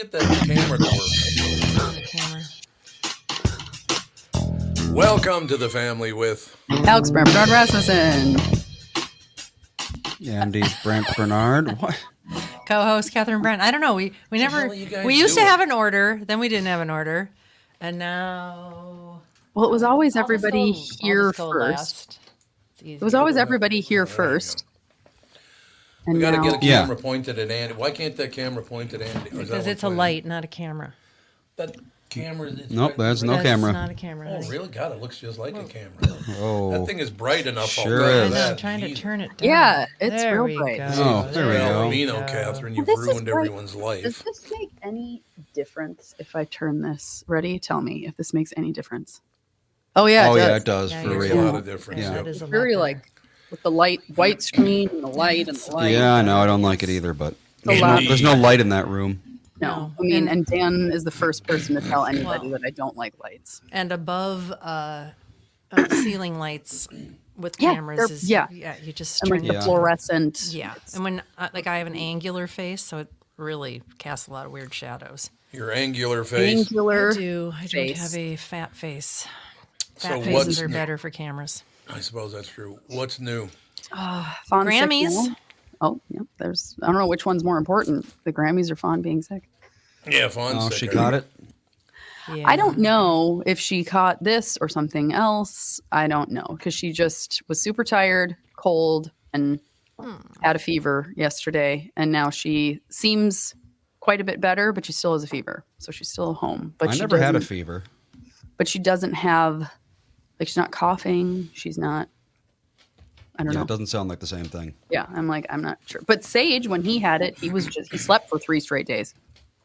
Get that camera to work. On the camera. Welcome to the family with Alex Brent Bernard Rasmussen. Andy Brent Bernard. What? Co-host Kathryn Brent. I don't know. We never. We used to have an order, then we didn't have an order, and now. Well, it was always I'll just everybody go- I'll here just go first. last. It's easy. It was always everybody here first. And We got to now, get a camera pointed at Andy. Why can't that camera point at Andy? because it's a light, not a camera. That camera. Is Nope, there's no That's camera. not a camera. Oh, honey. really? God, it looks just like a camera. Oh, That thing is bright enough. Sure I'll tell you is. I know, that. I'm trying to Jesus. turn it down. Yeah, it's There real we bright. go. Oh, there we go. Alvino, Kathryn, you've This is ruined bright. everyone's Does life. this make any difference if I turn this? Ready? Tell me if this makes any difference. Oh yeah, oh it yeah, does. it does Yeah, for Makes a real. lot of difference. Yeah. Yeah. That is a lot Very better. like with the light white screen and the light and the light. Yeah, I know. I don't like it either, but a lot. there's no light in that room. No, No. I mean, And- and Dan is the first person to tell anybody Well- that I don't like lights. And above ceiling lights with Yeah, cameras they're- is yeah. you just And turn like the Yeah. fluorescent. Yeah, and when like I have an angular face, so it really casts a lot of weird shadows. Your angular face. Angular. I don't face. have a fat face. So Fat what's faces are new? better for cameras. I suppose that's true. What's new? Fawn sick Grammys. now. Oh, yeah. There's. I don't know which one's more important: the Grammys or Fawn being sick. Yeah, Fawn's Oh, sick, she I caught think. it. Yeah. I don't know if she caught this or something else. I don't know because she just was super tired, cold, and had a fever yesterday, and now she seems quite a bit better, but she still has a fever, so she's still home. But I she never had a doesn't- fever. But she doesn't have, like, she's not coughing. She's not. I don't Yeah, know. it doesn't sound like the same thing. Yeah, I'm like, I'm not sure. But Sage, when he had it, he slept for 3 straight days,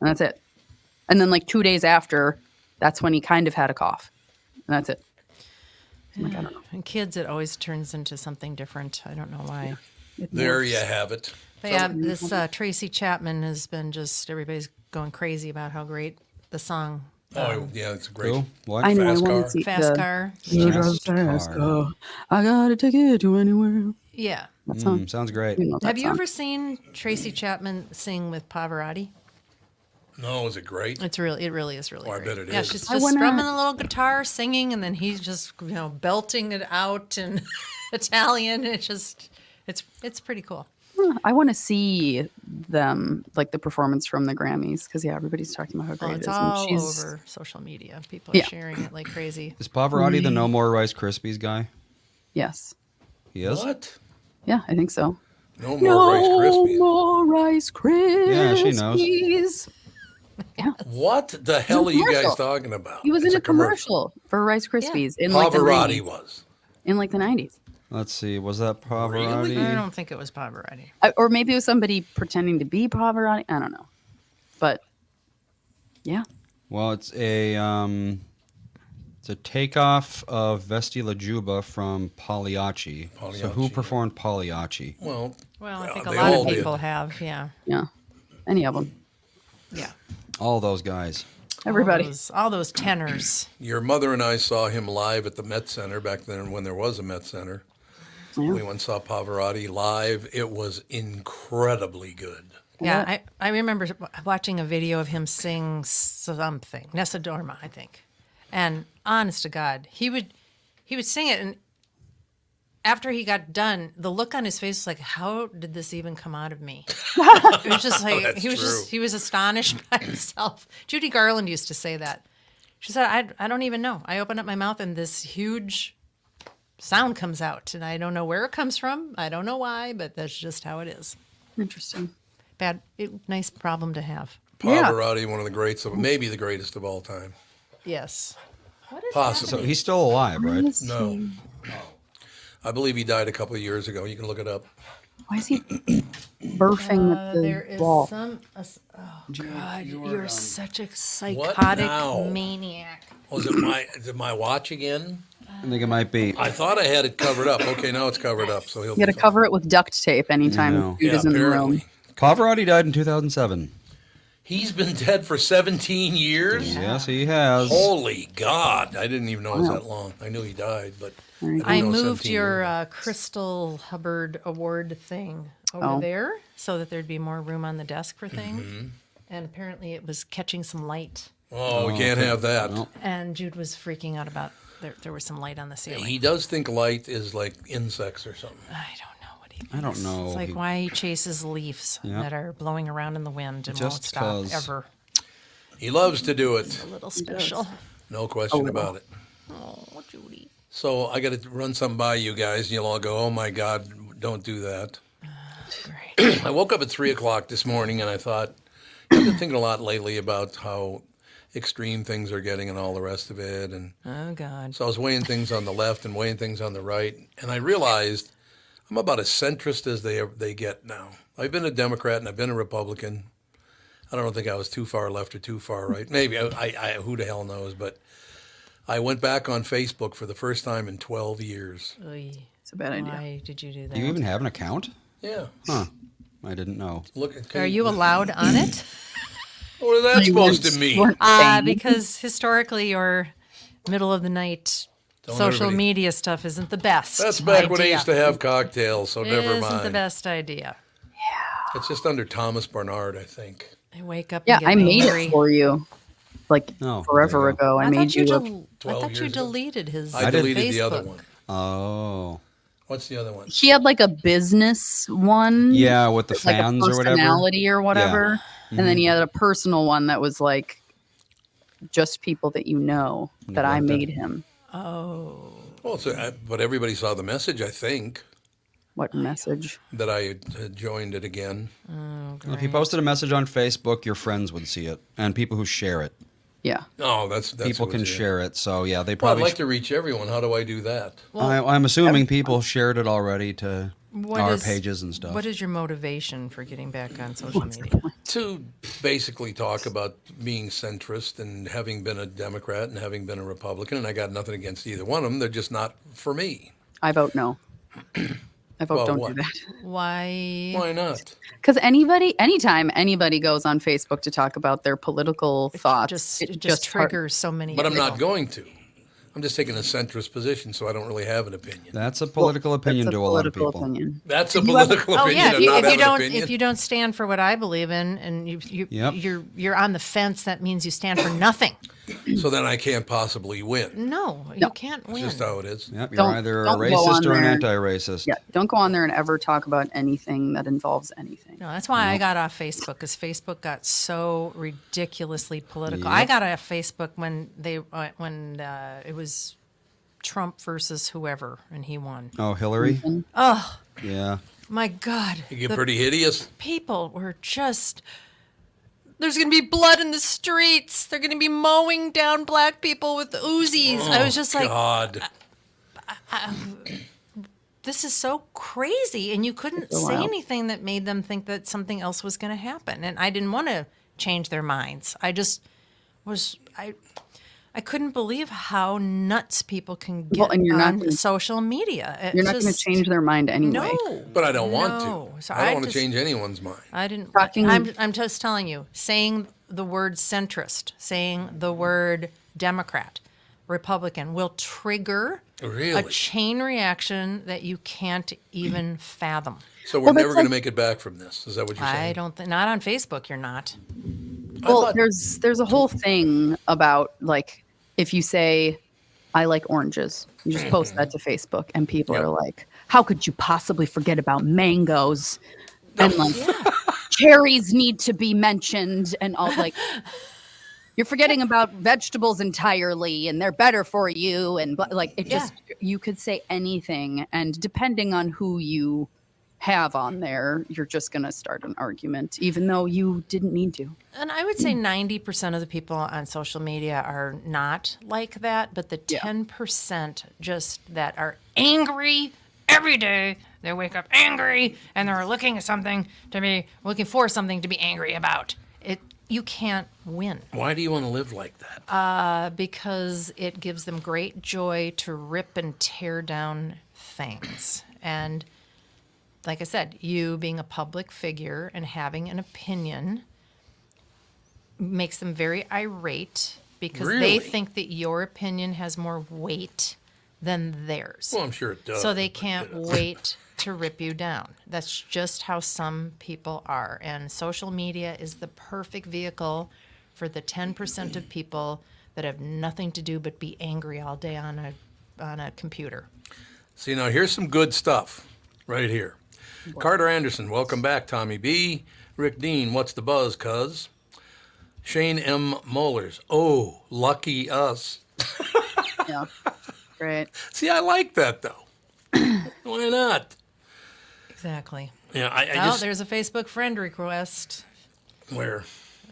and that's it. And then like 2 days after, that's when he kind of had a cough, and that's it. I'm like, I don't know. And kids, it always turns into something different. I don't know why. It There morphs. you have it. But yeah, this Tracy Chapman has been just everybody's going crazy about how great the song Oh, yeah, it's great. Cool. What? I know. Fast I want car. to see Fast the, Car. Fast car. I got a ticket to anywhere. Yeah. That song. Sounds great. You know that Have you song. ever seen Tracy Chapman sing with Pavarotti? No, is it great? It really is really Oh, I great. bet it yeah, is. she's I just wanna- strumming a little guitar, singing, and then he's just belting it out in Italian. It's pretty cool. I want to see them, like the performance from the Grammys, because everybody's talking about how Oh, great it's it is. all And she's, over social media. People are Yeah. sharing it like crazy. Is Pavarotti the No More Rice Krispies guy? yes, He is. What? yeah, I think so. No more Rice Krispies. more Rice Krispies. Yeah, she knows. Yeah, What the hell are you guys commercial. talking about? he was It's in a commercial for Rice Krispies in like the Pavarotti 90s. was. In like the 90s. Let's see. Was that Pavarotti? I don't think it was Pavarotti. Or maybe it was somebody pretending to be Pavarotti. I don't know. But yeah. Well, it's a takeoff of Vesti La Juba from Pagliacci. So who Pagliacci. performed Pagliacci? Well, Well, I think a they lot all of did. people have. Yeah. Yeah. Any of them. Yeah. All those guys. Everybody. All those tenors. your mother and I saw him live at the Met Center back then when there was a Met Center. Yeah. We went and saw Pavarotti live. It was incredibly good. Yeah, I remember watching a video of him sing something, Nessa Dorma, I think. And honest to God, he would sing it, and after he got done, the look on his face was like, "How did this even come out of me?" It was just like That's true. he was astonished by himself. Judy Garland used to say that. She said, "I don't even know. I open up my mouth and this huge sound comes out, and I don't know where it comes from. I don't know why, but that's just how it is." Interesting. Nice problem to have. Yeah. Pavarotti, one of the greats of maybe the greatest of all time. Yes. Possibly. So he's still alive, right? No. I believe he died a couple of years ago. You can look it up. Why is he burping There at the is wall? some. Oh God, you're such a What psychotic now? maniac. Oh, is it my watch again? I think it might be. I thought I had it covered up. Okay, now it's covered up, so he'll You got to be fine. cover it with duct tape No. anytime dude Yeah, is in the apparently. room. Pavarotti died in 2007. He's been dead for 17 years? Yes, he has. Holy God. I didn't even know it was that long. I knew he died, but I didn't know moved 17 your years. Crystal Hubbard Award thing over Oh. there so that there'd be more room on the desk for things. and apparently it was catching some light. Oh, we can't have that. No. And Jude was freaking out about there was some light on the ceiling. He does think light is like insects or something. I don't know what he thinks. I don't know. It's like why he chases leaves Yeah. that are blowing around in the wind and Just won't stop 'cause. ever. He loves to do it. A little special. No question about it. Oh, Judy. So I got to run something by you guys, and you'll all go, "Oh my God, don't do that." Great. I woke up at 3:00 this morning, and I thought, I've been thinking a lot lately about how extreme things are getting and all the rest of it, and Oh God. so I was weighing things on the left and weighing things on the right, and I realized I'm about as centrist as they get now. I've been a Democrat and I've been a Republican. I don't think I was too far left or too far right. Maybe I who the hell knows, but I went back on Facebook for the first time in 12 years. Oy. It's a bad idea. Why did you do that? Do you even have an account? Yeah. Huh. I didn't know. Look. Are you allowed on it? What is that supposed to mean? Weren't saying. Because historically your middle of the night Don't social everybody- media stuff isn't the best. That's back when I idea. used to have cocktails, so never Isn't the mind. best idea. It's just under Thomas Barnard, I think. I wake up. Yeah, and get I made angry. it for you, like Oh, forever there you ago. I I made thought you. you. I 12 thought you years ago. deleted his. I deleted the Facebook. other one. Oh. What's the other one? He had like a business one. Yeah, with the like a fans or whatever. personality or whatever. And then he had a personal one that was like just people that you know that I Like that. made him. Oh. Well, but everybody saw the message, I think, What message? that I had joined it again. If you posted a message on Facebook, your friends would see it, and people who share it. Yeah. Oh, that's People who can it's in. share it, so yeah, they Well, I'd probably. like to reach everyone. How do I do that? I'm assuming people shared it already to What our is- pages and stuff. What is your motivation for getting back on social media? To basically talk about being centrist and having been a Democrat and having been a Republican, and I got nothing against either one of them. They're just not for me. I vote no. I vote Well, don't what? do that. Why? Why not? Because anytime anybody goes on Facebook to talk about their political thoughts, It just triggers so many. But I'm people. not going to. I'm just taking a centrist position, so I don't really have an opinion. That's a political opinion That's to a lot of political people. Opinion. That's a political Oh opinion. yeah, of not if you having don't an opinion. if you don't stand for what I believe in, and Yep. you're on the fence, that means you stand for nothing. So then I can't possibly win. No, you can't That's win. just how it is. Yep, you're Don't- either a don't go racist on or an there. anti-racist. Yeah, don't go on there and ever talk about anything that involves anything. No, that's why I got off Facebook, because Facebook got so ridiculously political. Yep. I got off Facebook when it was Trump versus whoever, and he won. Oh, Hillary? Oh Yeah. my God! You get The pretty hideous. people were just. There's going to be blood in the streets. They're going to be mowing down black people with Uzis. I was just like, God. this is so crazy. And you couldn't so say wild. anything that made them think that something else was going to happen. And I didn't want to change their minds. I just was, I couldn't believe how nuts people can get Well, and you're not on gonna- social media. It's You're not going to just- change their mind anyway. No. But I don't want No. to. So I don't I want to just- change anyone's mind. I didn't. Talking- I'm just telling you, saying the word centrist, saying the word Democrat, Republican will trigger a Really? chain reaction that you can't even fathom. So we're Well, that's never going to like- make it back from this. Is that what you're saying? I don't think, not on Facebook, you're not. Well, thought- there's a whole thing about like if you say I like oranges, you just post that to Facebook, and people Yep. are like, "How could you possibly forget about mangoes?" And like, cherries need to be mentioned, and all like. You're forgetting about vegetables entirely, and they're better for you. And like it just, you could say anything, and depending on who you have on there, you're just gonna start an argument, even though you didn't need to. And I would say 90% of the people on social media are not like that, but the 10% just that are angry every day. They wake up angry and they're looking for something to be angry about. You can't win. Why do you want to live like that? Because it gives them great joy to rip and tear down things. And like I said, you being a public figure and having an opinion makes them very irate because Really? they think that your opinion has more weight than theirs. Well, I'm sure it does. So they can't wait to rip you down. That's just how some people are. And social media is the perfect vehicle for the 10% of people that have nothing to do but be angry all day on a computer. See, now here's some good stuff right here. Carter Anderson, welcome back. Tommy B. Rick Dean, what's the buzz, cuz? Shane M. Mollers, oh, lucky us. Yeah. Great. See, I like that, though. Why not? Exactly. Yeah, I Oh, just... there's a Facebook friend request. Where?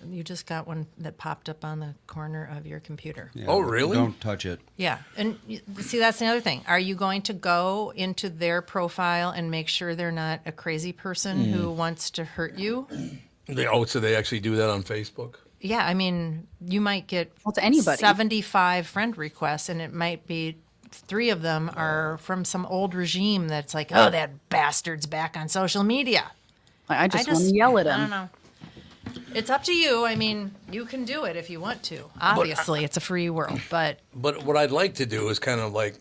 You just got one that popped up on the corner of your computer. Yeah, Oh, really? Don't touch it. Yeah. And see, that's the other thing. Are you going to go into their profile and make sure they're not a crazy person who wants to hurt you? So they actually do that on Facebook? Yeah. I mean, you might get To anybody. 75 friend requests, and it might be 3 of them are from some old regime that's like, oh, that bastard's back on social media. I just want to yell at I him. don't know. It's up to you. I mean, you can do it if you want to. Obviously, it's a free world, but But what I'd like to do is kind of like,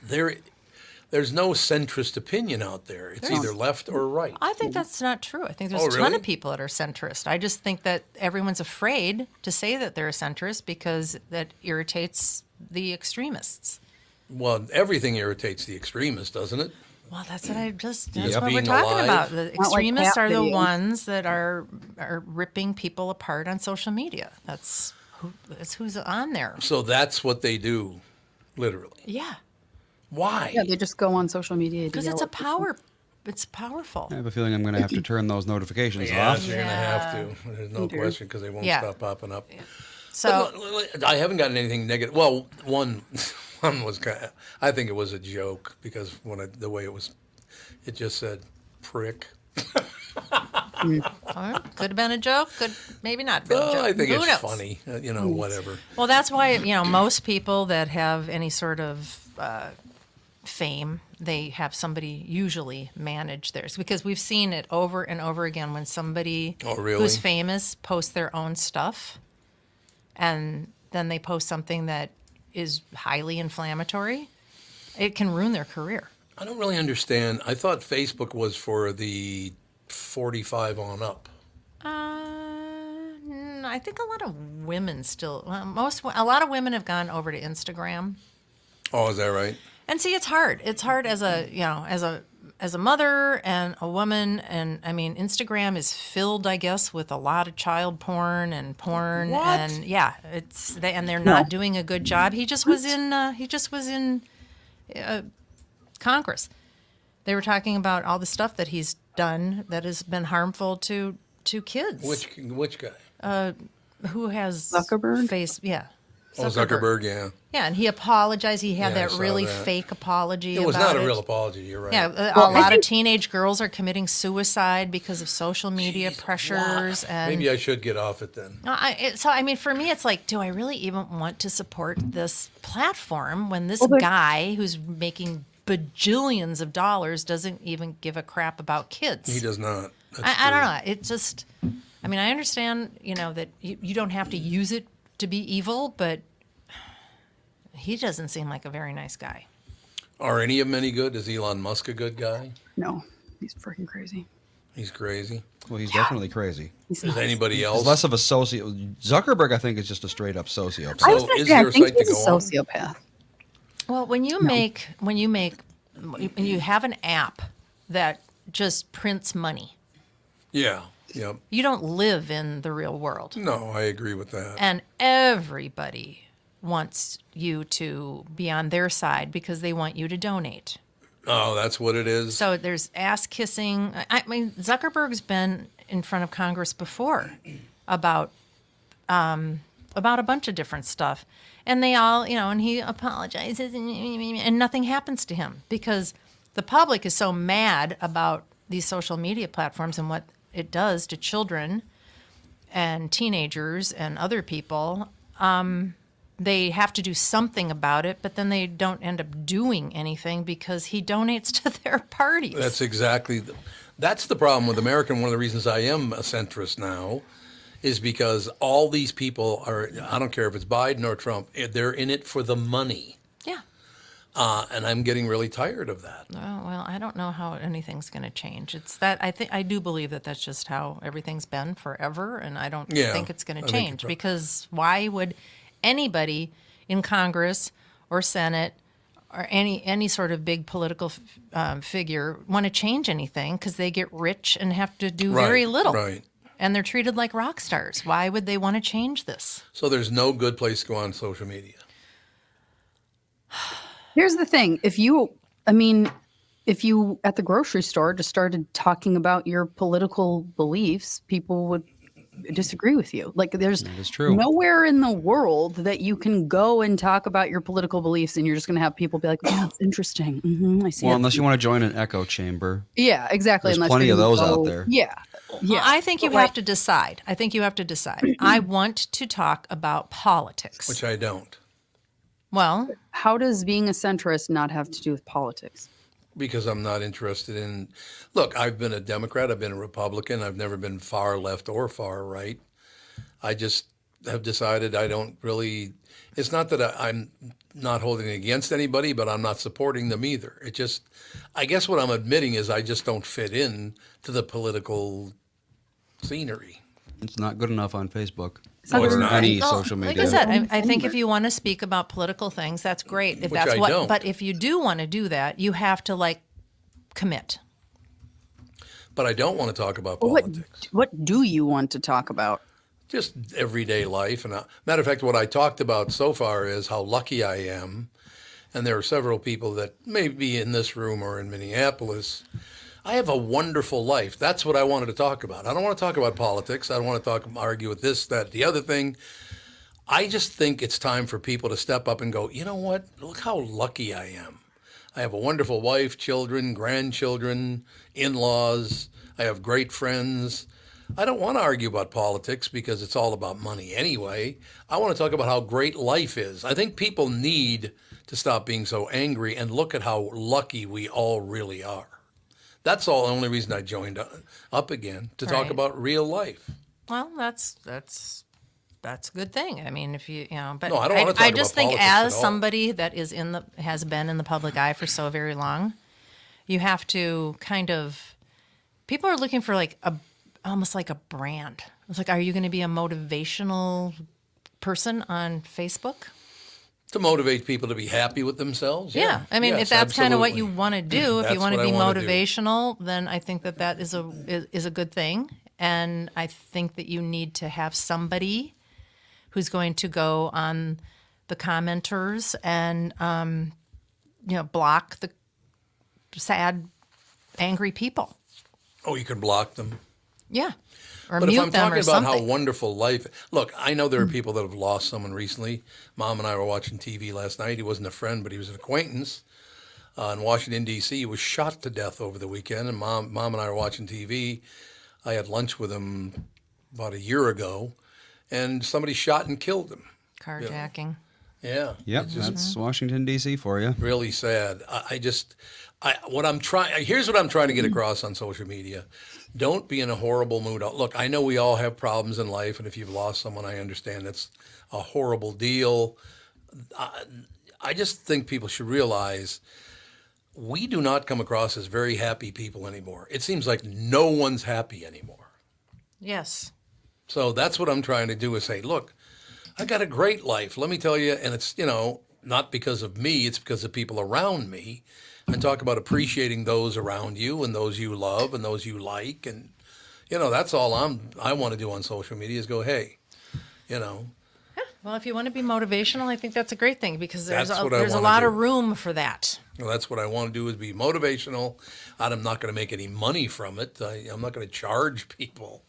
there's no centrist opinion out there. It's either left or right. I think that's not true. I think there's Oh, a ton really? of people that are centrist. I just think that everyone's afraid to say that they're a centrist because that irritates the extremists. Well, everything irritates the extremists, doesn't it? Well, that's what that's Yeah, what we're being talking alive. about. The Not like extremists cat are the videos. ones that are ripping people apart on social media. That's who's on there. So that's what they do, literally. Yeah, Why? Yeah, they just go on social media to because yell it's a at people. power. It's powerful. I have a feeling I'm going to have to turn those notifications Yes, off. you're going to have to. There's no Okay. question because they won't Yeah. stop popping up. So But I haven't gotten anything negative. Well, one was kind of, I think it was a joke because the way it just said prick. could have been a joke. Could maybe not been a joke. I think Who it's knows? funny. Whatever. Well, that's why, most people that have any sort of fame, they have somebody usually manage theirs because we've seen it over and over again when somebody Oh, really? who's famous posts their own stuff and then they post something that is highly inflammatory. It can ruin their career. I don't really understand. I thought Facebook was for the 45 on up. I think a lot of women still, a lot of women have gone over to Instagram. Oh, is that right? And see, it's hard. It's hard as a mother and a woman, and I mean, Instagram is filled, I guess, with a lot of child porn, What? and yeah, they're not doing a good job. He just was in Congress. They were talking about all the stuff that he's done that has been harmful to kids. Which guy? Who has Zuckerberg? Yeah. Oh, Zuckerberg, yeah. Yeah, and he apologized. He had Yeah, I that saw really that. fake apology. It was about not a real apology. You're right. Yeah, a lot of teenage girls are committing suicide because of social media pressures, and Maybe I should get off it then. I mean, for me, it's like, do I really even want to support this platform when this Well, guy who's making bajillions of dollars doesn't even give a crap about kids? He does not. I don't know. It just, I mean, I understand, that you don't have to use it to be evil, but he doesn't seem like a very nice guy. Are any of them any good? Is Elon Musk a good guy? No, he's freaking crazy. He's crazy. Well, he's definitely crazy. He's Is not. anybody He's else? less of a Zuckerberg, I think, is just a straight up sociopath. I was So gonna is say, there I a think site to he's a go on? sociopath. Well, when you have an app that just prints money, Yeah. Yep. you don't live in the real world. No, I agree with that. And everybody wants you to be on their side because they want you to donate. Oh, that's what it is. So there's ass kissing. I mean, Zuckerberg's been in front of Congress before about a bunch of different stuff. And they all, and he apologizes and nothing happens to him because the public is so mad about these social media platforms and what it does to children and teenagers and other people. They have to do something about it, but then they don't end up doing anything because he donates to their parties. That's the problem with America. One of the reasons I am a centrist now is because all these people are, I don't care if it's Biden or Trump, they're in it for the money. Yeah. And I'm getting really tired of that. Oh, well, I don't know how anything's going to change. It's that I do believe that that's just how everything's been forever, and I don't Yeah, think it's going I to think you're change prob- because why would anybody in Congress or Senate or any sort of big political figure want to change anything because they get rich and have to do very Right, little, right. and they're treated like rock stars. Why would they want to change this? So there's no good place to go on social media. Here's the thing. If you at the grocery store just started talking about your political beliefs, people would disagree with you. Like there's That is true. nowhere in the world that you can go and talk about your political beliefs and you're just going to have people be like, "Oh, that's interesting. I see." Well, it." unless you want to join an echo chamber. Yeah, exactly. There's Unless plenty you're of gonna those out go- there. Yeah. Yeah. Well, I think you But, have to decide. I think you have to decide. I want to talk about politics. Which I don't, Well, how does being a centrist not have to do with politics? because I'm not interested in. Look, I've been a Democrat, I've been a Republican, I've never been far left or far right. I just have decided I don't really. It's not that I'm not holding it against anybody, but I'm not supporting them either. It just, I guess what I'm admitting is I just don't fit in to the political scenery. It's not good enough on Facebook No, it's or not. any well, social like media. I said, I think if you want to speak about political things, that's great. If Which that's I what, don't. but if you do want to do that, you have to commit. But I don't want to talk about What politics. what do you want to talk about? Just everyday life. And matter of fact, what I talked about so far is how lucky I am. And there are several people that may be in this room or in Minneapolis. I have a wonderful life. That's what I wanted to talk about. I don't want to talk about politics. I don't want to argue with this, that, the other thing. I just think it's time for people to step up and go, you know what? Look how lucky I am. I have a wonderful wife, children, grandchildren, in-laws. I have great friends. I don't want to argue about politics because it's all about money anyway. I want to talk about how great life is. I think people need to stop being so angry and look at how lucky we all really are. That's all. The only reason I joined up again to talk Right. about real life. Well, that's a good thing. I mean, if but No, I don't wanna talk I just about think politics at as all. somebody that has been in the public eye for so very long, you have to kind of. People are looking for almost like a brand. It's like, are you going to be a motivational person on Facebook? To motivate people to be happy with themselves. Yeah. I mean, Yes, if that's kind of what you absolutely. want to do, if you That's want to what I be wanna do. motivational, then I think that is a good thing. And I think that you need to have somebody who's going to go on the commenters and block the sad, angry people. Oh, you can block them. Yeah. Or But if mute I'm them talking or about something. how wonderful life, look, I know there are people that have lost someone recently. Mom and I were watching TV last night. He wasn't a friend, but he was an acquaintance in Washington D.C. He was shot to death over the weekend, and mom and I were watching TV. I had lunch with him about a year ago, and somebody shot and killed him. Carjacking. Yeah, Yep, that's Washington D.C. for you. really sad. Here's what I'm trying to get across on social media. Don't be in a horrible mood. Look, I know we all have problems in life, and if you've lost someone, I understand that's a horrible deal. I just think people should realize we do not come across as very happy people anymore. It seems like no one's happy anymore. Yes. So that's what I'm trying to do is say, look, I got a great life. Let me tell you, and it's, not because of me, it's because of people around me. And talk about appreciating those around you and those you love and those you like. And, that's all I want to do on social media is go, hey, Well, if you want to be motivational, I think that's a great thing because there's That's a what I wanna lot do. of room for that. that's what I want to do is be motivational. I'm not going to make any money from it. I'm not going to charge people.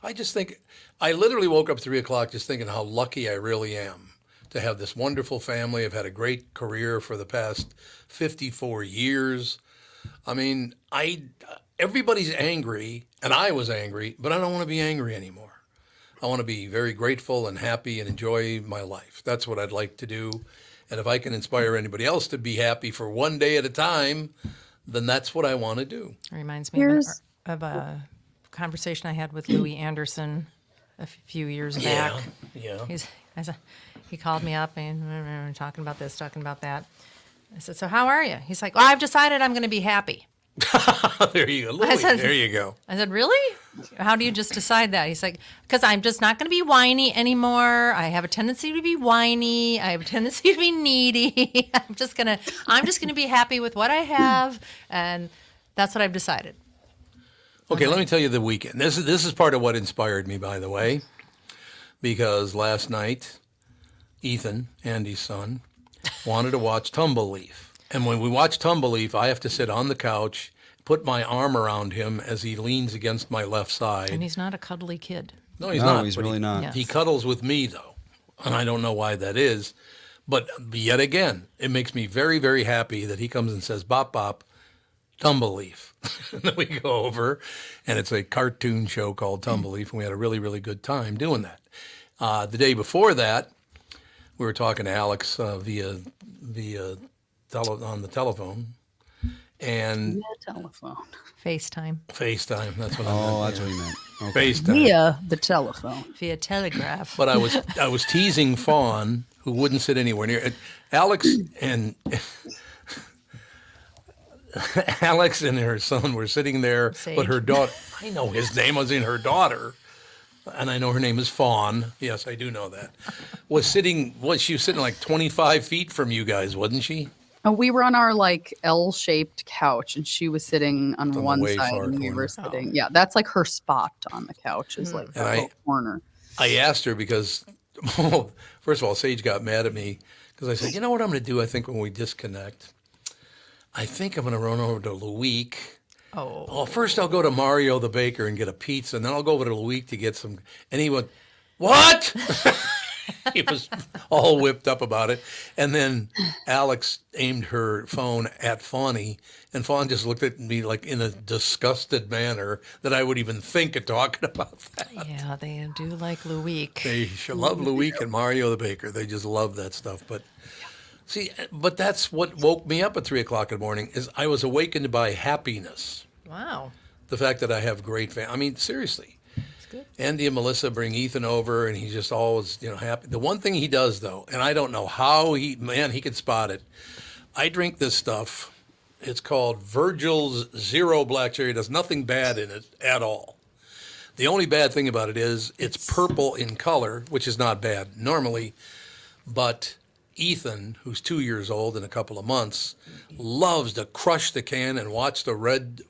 I just think, I literally woke up 3 o'clock just thinking how lucky I really am to have this wonderful family. I've had a great career for the past 54 years. I mean, everybody's angry, and I was angry, but I don't want to be angry anymore. I want to be very grateful and happy and enjoy my life. That's what I'd like to do. And if I can inspire anybody else to be happy for one day at a time, then that's what I want to do. It reminds me of a conversation I had with Louis Anderson a few years back. Yeah. He called me up and we were talking about this, talking about that. I said, so how are you? He's like, well, I've decided I'm going to be happy. There you go. Louie, said- there you go. I said, really? How do you just decide that? He's like, because I'm just not going to be whiny anymore. I have a tendency to be whiny. I have a tendency to be needy. I'm just going to be happy with what I have. And that's what I've decided. Okay, let me tell you the weekend. This is part of what inspired me, by the way, because last night, Ethan, Andy's son, wanted to watch Tumbleleaf. And when we watch Tumbleleaf, I have to sit on the couch, put my arm around him as he leans against my left side. And he's not a cuddly kid. No, he's No, not. he's but really not. Yeah. He cuddles with me, though, and I don't know why that is. But yet again, it makes me very, very happy that he comes and says, "Bop, bop, Tumbleleaf." And then we go over, and it's a cartoon show called Tumbleleaf, and we had a really, really good time doing that. The day before that, we were talking to Alex on the telephone, and telephone. FaceTime. FaceTime. That's what I Oh, meant. that's what you meant. Okay. FaceTime. Via the telephone. Via telegraph. But I was teasing Fawn, who wouldn't sit anywhere near it. Alex and her son were sitting there, Sage. but her daughter, I know his name, I was in her daughter, and I know her name is Fawn. Yes, I do know that. She was sitting like 25 feet from you guys, wasn't she? Oh, we were on our like L-shaped couch, and she was sitting on the one way side, far and we corner. were sitting. Yeah, that's like her spot on the couch is like that And little corner. I asked her because, first of all, Sage got mad at me because I said, you know what I'm going to do, I think, when we disconnect? I think I'm going to run over to Louique. Oh. Well, first I'll go to Mario the baker and get a pizza, and then I'll go over to Louique to get some. And he went, "What?" He was all whipped up about it. And then Alex aimed her phone at Fawny, and Fawn just looked at me like in a disgusted manner that I would even think of talking about that. Yeah, they do like Louique. They love Louique and Mario the baker. They just love that stuff. But see, but that's what woke me up at 3 o'clock in the morning. Is I was awakened by happiness. Wow. The fact that I have great family. I mean, seriously. That's good. Andy and Melissa bring Ethan over, and he's just always, happy. The one thing he does, though, and I don't know how he can spot it. I drink this stuff. It's called Virgil's Zero Black Cherry. It has nothing bad in it at all. The only bad thing about it is it's purple in color, which is not bad normally, but Ethan, who's 2 years old in a couple of months, loves to crush the can and watch the red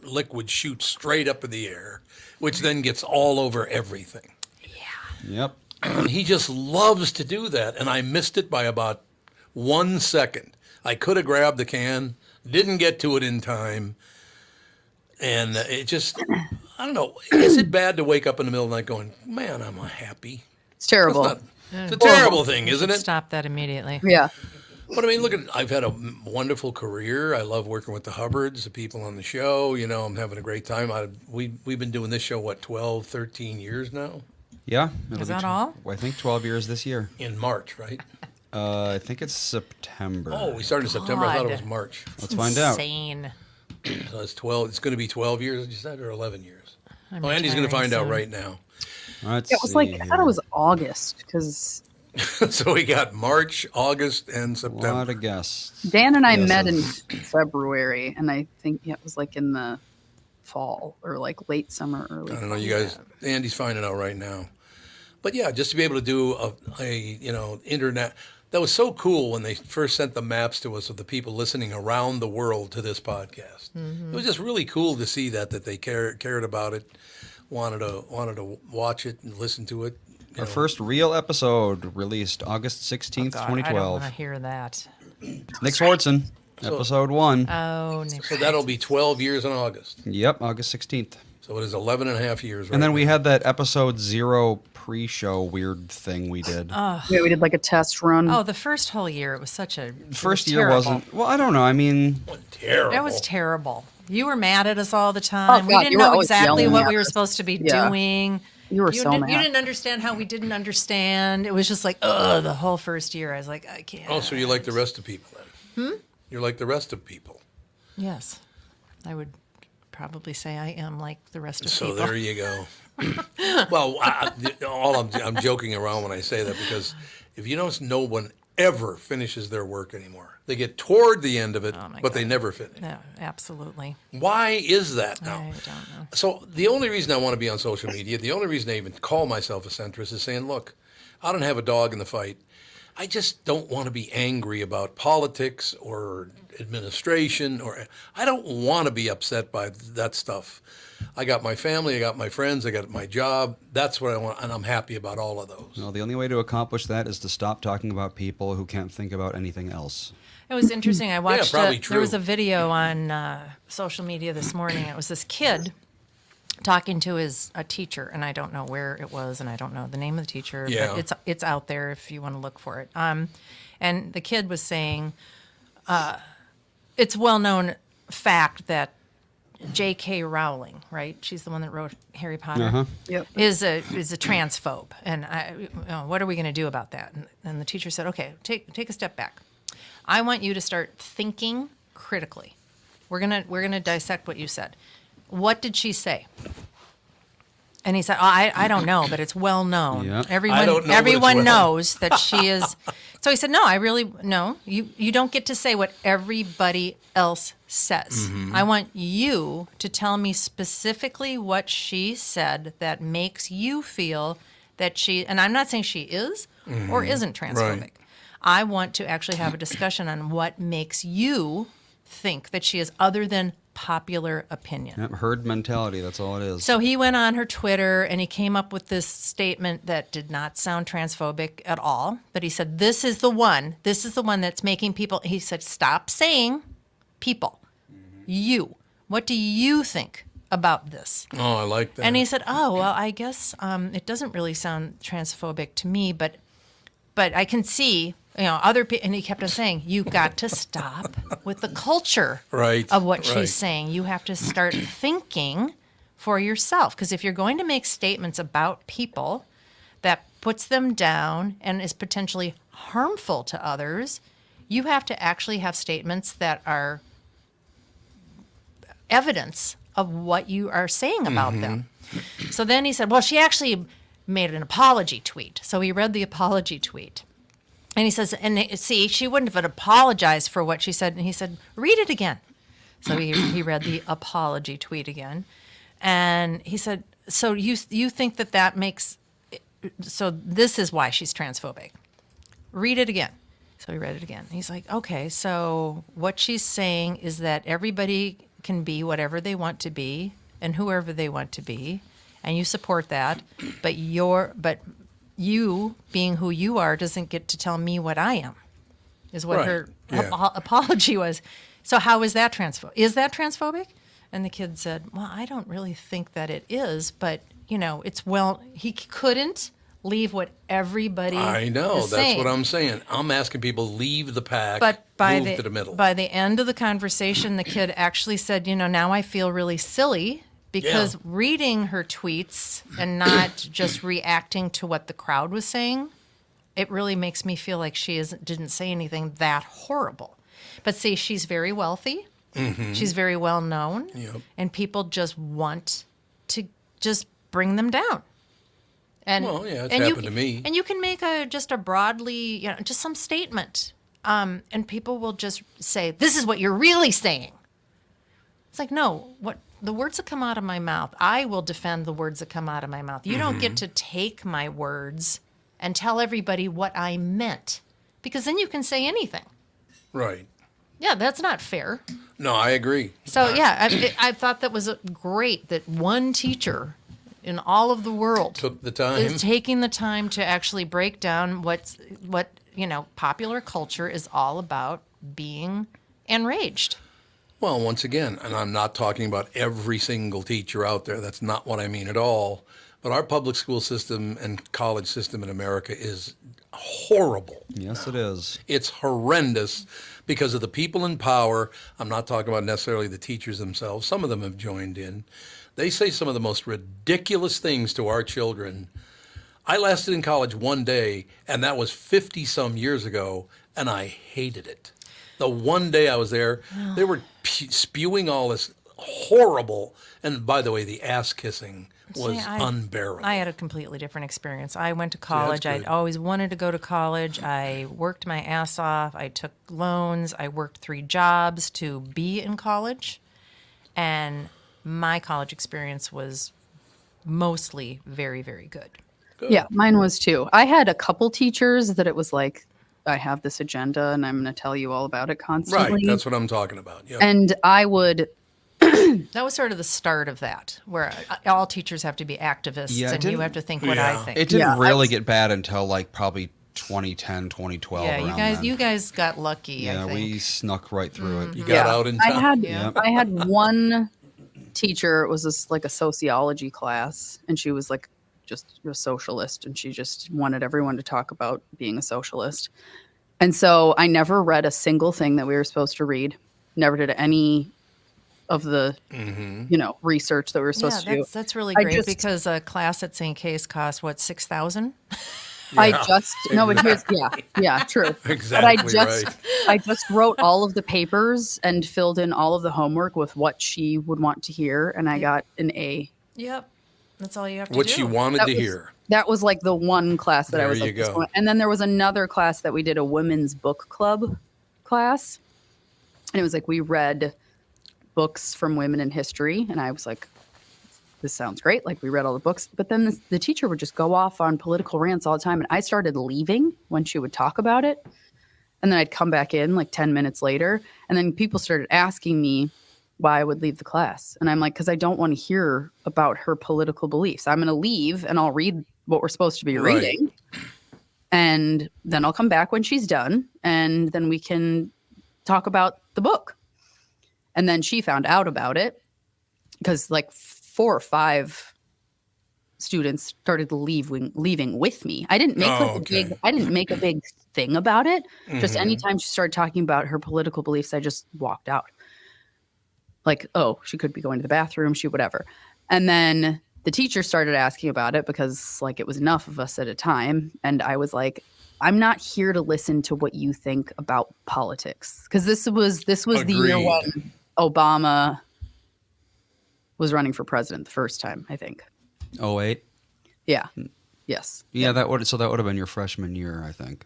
liquid shoot straight up in the air, which then gets all over everything. Yep. He just loves to do that, and I missed it by about 1 second. I could have grabbed the can, didn't get to it in time, and it just, I don't know. Is it bad to wake up in the middle of the night going, man, I'm happy? It's terrible. It's a terrible thing, isn't it? Stop that immediately. Yeah. But I mean, look at, I've had a wonderful career. I love working with the Hubbards, the people on the show. I'm having a great time. We've been doing this show, 12, 13 years now? Yeah. it'll Is be that all? I think 12 years this year. In March, right? I think it's September. Oh, we started in September. I thought it was God. March. Let's find out. Insane. So it's 12. It's going to be 12 years, you said, or 11 years? I'm Andy's going to retiring find out soon. right now. Let's Yeah, it was see like I thought here. it was August because So we got March, August, and a lot September. of guests. Dan and I Yes, met it in February, and I think it was like in the fall or like late summer, early. I don't know, you guys. Andy's finding out right now. But yeah, just to be able to do a internet. That was so cool when they first sent the maps to us of the people listening around the world to this podcast. It was just really cool to see that they cared about it, wanted to watch it and listen to it. Our first real episode released August 16th, God, I don't 2012. want to hear that. Nick Swartzen, episode 1. Oh, Nick. So that'll be 12 years in August. Yep, August 16th. So it is 11 and a half years. Right And then we now. had that episode 0 pre-show weird thing we did. Yeah, we did like a test run. Oh, the first whole year, it was such a. First it was year terrible. wasn't. Well, I don't know. I mean, Terrible. It was terrible. You were mad at us all the time. Oh, We God, didn't you were know always exactly yelling what at we were us. supposed to be Yeah. doing. You were so You mad. didn't understand how we didn't understand. It was just like, ugh, the whole first year. I was like, I can't. Oh, so you're like the rest of people then? You're like the rest of people. Yes. I would probably say I am like the rest of So people. there you go. Well, I'm joking around when I say that because if you don't know when ever finishes their work anymore. They get toward the end of it, my but they God. never finish. Yeah, absolutely. Why is that now? I don't know. So the only reason I want to be on social media, the only reason I even call myself a centrist is saying, look, I don't have a dog in the fight. I just don't want to be angry about politics or administration, or I don't want to be upset by that stuff. I got my family, I got my friends, I got my job. That's what I want, and I'm happy about all of those. No, the only way to accomplish that is to stop talking about people who can't think about anything else. It was interesting. I watched. probably There was true. a video on social media this morning. It was this kid talking to a teacher, and I don't know where it was, and I don't know the name of the teacher, Yeah. but it's out there if you want to look for it. And the kid was saying, it's well known fact that J.K. Rowling, right? She's the one that wrote Harry Potter. Yep. Is a transphobe, and what are we going to do about that? And the teacher said, okay, take a step back. I want you to start thinking critically. We're gonna dissect what you said. What did she say? And he said, oh, I don't know, but it's well known. Yeah. Everyone don't know, but it's well. knows that she is. So he said, no, I really, no, you don't get to say what everybody else says. Mm-hmm. I want you to tell me specifically what she said that makes you feel that she, and I'm not saying she is or isn't transphobic. Mm-hmm. Right. I want to actually have a discussion on what makes you think that she is other than popular opinion. Yep, herd mentality, that's all it is. So he went on her Twitter and he came up with this statement that did not sound transphobic at all. But he said, this is the one that's making people, he said, stop saying people. You. What do you think about this? Oh, I like that. And he said, oh, well, I guess it doesn't really sound transphobic to me, but I can see, other people, and he kept on saying, you got to stop with the culture Right, of what right. she's saying. You have to start thinking for yourself. Because if you're going to make statements about people that puts them down and is potentially harmful to others, you have to actually have statements that are evidence of what you are saying about them. So then he said, well, she actually made an apology tweet. So he read the apology tweet. And he says, and see, she wouldn't have apologized for what she said. And he said, read it again. So he read the apology tweet again. And he said, so you think that makes, so this is why she's transphobic. Read it again. So he read it again. He's like, okay, so what she's saying is that everybody can be whatever they want to be and whoever they want to be, and you support that, but you being who you are doesn't get to tell me what I am, is what Right. her Yeah. apology was. So how is that transphobic? Is that transphobic? And the kid said, well, I don't really think that it is, but it's he couldn't leave what everybody I know. is That's saying. what I'm saying. I'm asking people leave the pack, But move to the middle. by the end of the conversation, the kid actually said, now I feel really silly because Yeah. reading her tweets and not just reacting to what the crowd was saying, it really makes me feel like she didn't say anything that horrible. But see, she's very wealthy. Mm-hmm. She's very well known. Yep. And people just want to just bring them down. And, Well, yeah, it's and happened to me. And you can make just a broadly, just some statement. And people will just say, this is what you're really saying. It's like, no, the words that come out of my mouth, I will defend the words that come out of my mouth. You don't get to take my words and tell everybody what I meant, because then you can say anything. Right. Yeah, that's not fair. No, I agree. So, yeah, I thought that was great that one teacher in all of the world Took the time. is taking the time to actually break down what popular culture is all about, being enraged. Well, once again, and I'm not talking about every single teacher out there. That's not what I mean at all. But our public school system and college system in America is horrible. Yes, it is. It's horrendous because of the people in power. I'm not talking about necessarily the teachers themselves. Some of them have joined in. They say some of the most ridiculous things to our children. I lasted in college one day, and that was 50-some years ago, and I hated it. The one day I was there, they were spewing all this horrible, and by the way, the ass kissing was See, unbearable. I had a completely different experience. I went to college. I'd good. always wanted to go to college. I worked my ass off. I took loans. I worked 3 jobs to be in college. And my college experience was mostly very, very good. Good. Yeah, mine was too. I had a couple teachers that it was like, I have this agenda and I'm going to tell you all about it constantly. Right, that's what I'm talking about. Yeah. And I would, That was sort of the start of that, where all teachers have to be activists Yeah, it and you didn't- have to think what I Yeah. think. It didn't Yeah, really get bad until like probably 2010, 2012. Yeah, around you then. guys got lucky, Yeah, I think. we snuck right through it. You got out in I time. had, Yeah. I had one teacher. It was this, like a sociology class, and she was like just a socialist, and she just wanted everyone to talk about being a socialist. And so I never read a single thing that we were supposed to read. Never did any of the, research that we were supposed to do. That's really I great just- because a class at St. Case costs what, 6,000? I just no, but here's true. Exactly But right. I just wrote all of the papers and filled in all of the homework with what she would want to hear, and I got an A. Yep, that's all you have to What do. she wanted That to was- hear. That was like the one class that I There was you like, this go. one. And then there was another class that we did, a women's book club class, and it was like we read books from women in history, and I was like, this sounds great. Like we read all the books, but then the teacher would just go off on political rants all the time. And I started leaving when she would talk about it. And then I'd come back in like 10 minutes later. And then people started asking me why I would leave the class. And I'm like, because I don't want to hear about her political beliefs. I'm going to leave and I'll read what we're supposed to be Right. reading. And then I'll come back when she's done. And then we can talk about the book. And then she found out about it because like 4 or 5 students started leaving with me. I didn't make I didn't make a big thing about it. Just anytime she started talking about her political beliefs, I just walked out. Like, oh, she could be going to the bathroom, whatever. And then the teacher started asking about it because like it was enough of us at a time. And I was like, I'm not here to listen to what you think about politics. Because this was the year Agreed. when Obama was running for president the first time, I think. 08? Yeah. Yes. Yeah, that would have been your freshman year, I think.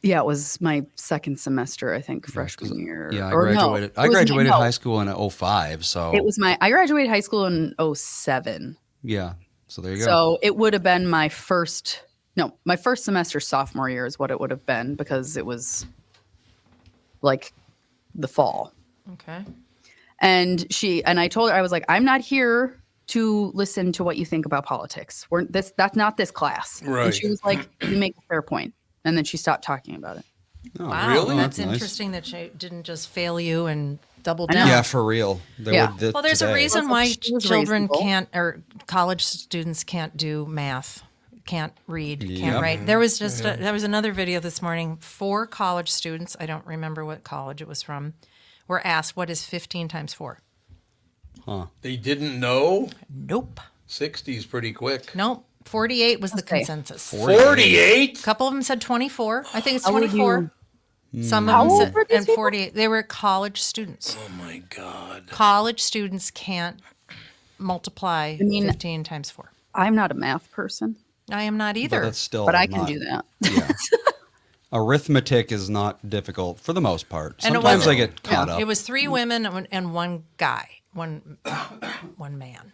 Yeah, it was my second semester, I think, freshman year. Yeah, I Or no, graduated. it I was graduated no, high school in 05, so It was I graduated high school in 07. yeah. So there you go. So it would have been my first semester sophomore year is what it would have been because it was like the fall. Okay. And I told her, I was like, I'm not here to listen to what you think about politics. That's not this class. Right. And she was like, you make a fair point. And then she stopped talking about it. Oh, Wow, really? that's nice. interesting that she didn't just fail you and double I know. down. Yeah, for real. They Yeah. would Well, there's a today. reason Well, why she was children reasonable. can't, or college students can't do math, can't read, Yep. can't write. There was just there was another video this morning. 4 college students, I don't remember what college it was from, were asked, "What is 15 times 4?" They didn't know. Nope, 60's pretty quick. nope. 48 was the Okay. consensus. 48? A couple of them said 24. I think it's How would 24. Some How of them old said, were these and people? 48. They were college students. Oh my God. College students can't multiply 15 times 4. I'm not a math person, I am not either. But that's still but I can not- do that. Yeah. Arithmetic is not difficult for the most part. And it Sometimes I wasn't- get caught up. It was 3 women and 1 guy, one man.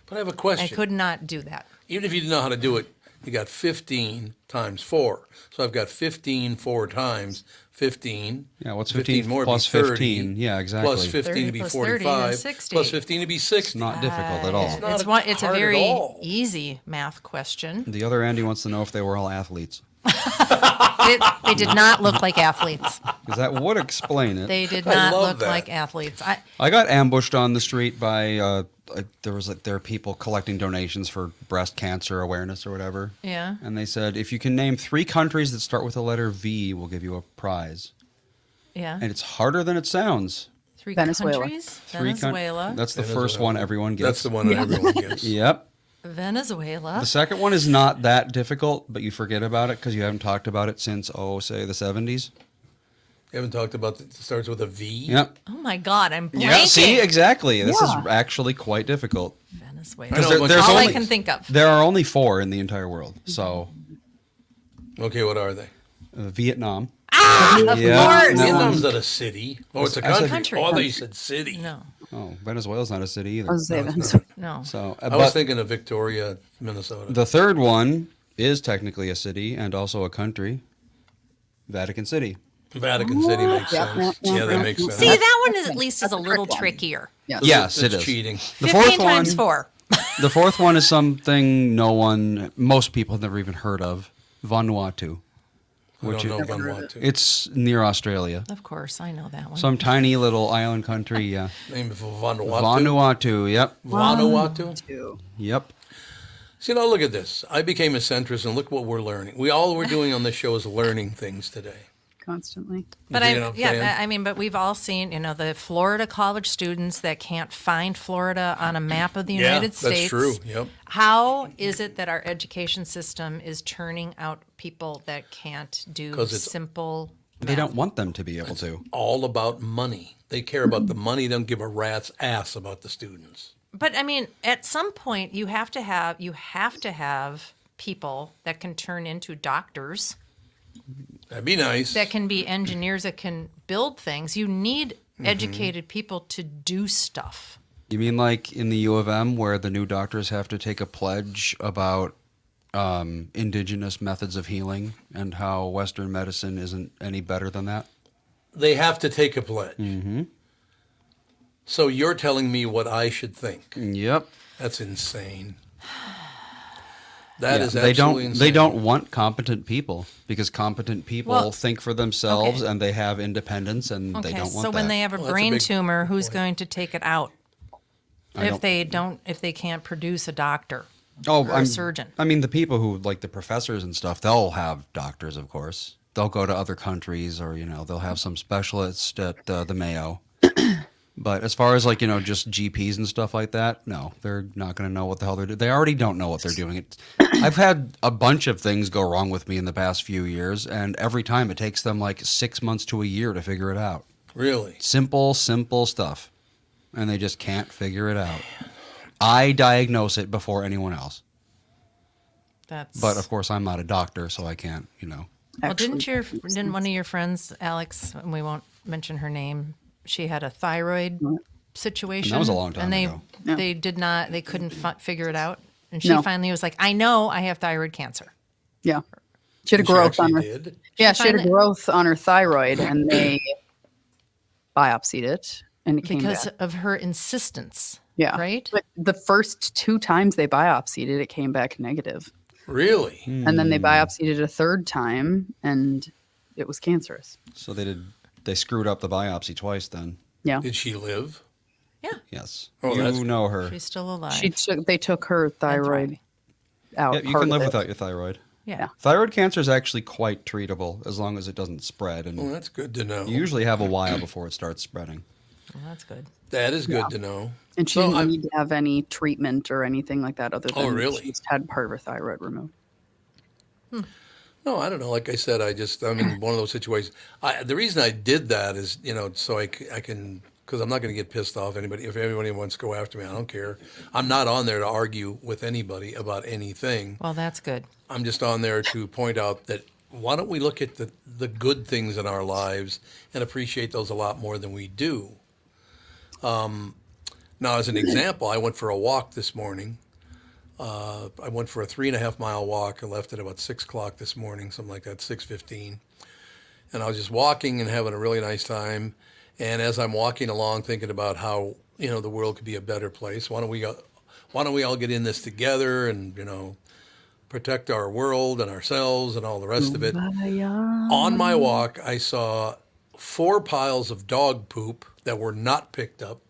But I have a I question. could not do that. Even if you didn't know how to do it, you got 15 times 4. So I've got 15 4 times 15. Yeah, what's 15 more would plus be 30, 15? Yeah, exactly. Plus 15 to 30 be plus 30 is 45. 60. Plus 15 to be 60. Not difficult at all. not It's a hard at very all. easy math question. The other Andy wants to know if they were all athletes. They did not look like athletes. Because that would explain it. They did I not love look that. like athletes. I got ambushed on the street by there are people collecting donations for breast cancer awareness or whatever. Yeah. And they said if you can name 3 countries that start with the letter V, we'll give you a prize. Yeah. And it's harder than it sounds. 3 Venezuela. countries. 3 Venezuela. That's the Venezuela. first one everyone gets. That's the one that everyone gets. Yep. Venezuela. The second one is not that difficult, but you forget about it because you haven't talked about it since, say, the 70s. You haven't talked about it starts with a V? Yep. Oh my God, I'm blanking. Yeah, see, exactly. This Yeah. is actually quite difficult. Venezuela. Venezuela. I know a bunch of All I zombies. can think of. There are only 4 in the entire world. So Okay, what are they? Vietnam. Of Yeah, course. no. Vietnam's not a city. Oh, it's a I said- country. Oh, they said city. No, Oh, Venezuela's not a city either. I was saying it's that. no. So, I was but thinking of Victoria, Minnesota. the third one is technically a city and also a country. Vatican City. Vatican City makes Yeah, sense. yeah, Yeah, that yeah. makes sense. See, that one is at least is a That's a little trick one. trickier. Yes. Yes, That's it is. cheating. The 15 fourth times one, 4. the fourth one is something most people have never even heard of. Vanuatu. I don't know Vanuatu. It's near Australia. Of course, I know that one. Some tiny little island country. Yeah. Name of Vanuatu. Vanuatu. Yep. Vanuatu. Too. Yep. See, now look at this. I became a centrist, and look what we're learning. All we're doing on this show is learning things today. Constantly. But You know what I'm saying? I mean, but we've all seen, the Florida college students that can't find Florida on a map of the United States. That's true. Yep. How is it that our education system is turning out people that can't do 'Cause it's- simple They math? don't want them to be able to. All about money. They care about the money. Don't give a rat's ass about the students. But I mean, at some point, you have to have people that can turn into doctors, That'd be nice. that can be engineers, that can build things. You need educated people to do stuff. You mean like in the U of M where the new doctors have to take a pledge about indigenous methods of healing and how Western medicine isn't any better than that? They have to take a pledge. Mm-hmm. So you're telling me what I should think. Yep. That's insane. That is they absolutely don't. insane. They don't want competent people because competent people Well, think for themselves okay. and they have independence and they Okay, don't want so when that. they have a Well, that's a brain big tumor, who's point. going to take it out? I don't- If they can't produce a doctor Oh, or a surgeon. I mean, the people who like the professors and stuff, they'll have doctors, of course. They'll go to other countries, or they'll have some specialist at the Mayo. But as far as just GPs and stuff like that, no, they're not going to know what the hell they're doing. They already don't know what they're doing. I've had a bunch of things go wrong with me in the past few years, and every time it takes them like 6 months to a year to figure it out. Really? Simple stuff, and they just can't figure it out. I diagnose it before anyone else, That's but of course I'm not a doctor, so I can't. well, Actually, didn't one of your friends, Alex, and we won't mention her name, she had a thyroid situation, And that was a long time and they ago. Yeah. they couldn't figure it out, and she No. finally was like, I know I have thyroid cancer. Yeah. She had a She growth on her. actually did. Yeah, she had a finally- growth on her thyroid, and they biopsied it, and it came Because back. of her insistence. Yeah, Right? But the first 2 times they biopsied it, it came back negative, Really? and then they biopsied it a third time, and it was cancerous. So they screwed up the biopsy twice then. Yeah, Did she live? Yeah, Yes. Oh, that's- you know her. she's still alive. they took her thyroid thriving. out. Yeah, you part can of live it. without your thyroid. yeah. Thyroid cancer is actually quite treatable as long as it doesn't spread, and Well, that's good to know. you usually have a while before it starts spreading. Well, that's good. That is good to know. And she So didn't I'm- need to have any treatment or anything like that other than really? she just had part of her thyroid removed. No, I don't know. Like I said, I'm in one of those situations. The reason I did that is, so I can, because I'm not going to get pissed off anybody. If anybody wants to go after me, I don't care. I'm not on there to argue with anybody about anything. Well, that's good. I'm just on there to point out that why don't we look at the good things in our lives and appreciate those a lot more than we do. Now, as an example, I went for a walk this morning. I went for a 3.5 mile walk. I left at about 6 o'clock this morning, something like that, 6:15. And I was just walking and having a really nice time. And as I'm walking along, thinking about how the world could be a better place. Why don't we all get in this together and protect our world and ourselves and all the rest of it. On my walk, I saw 4 piles of dog poop that were not picked up.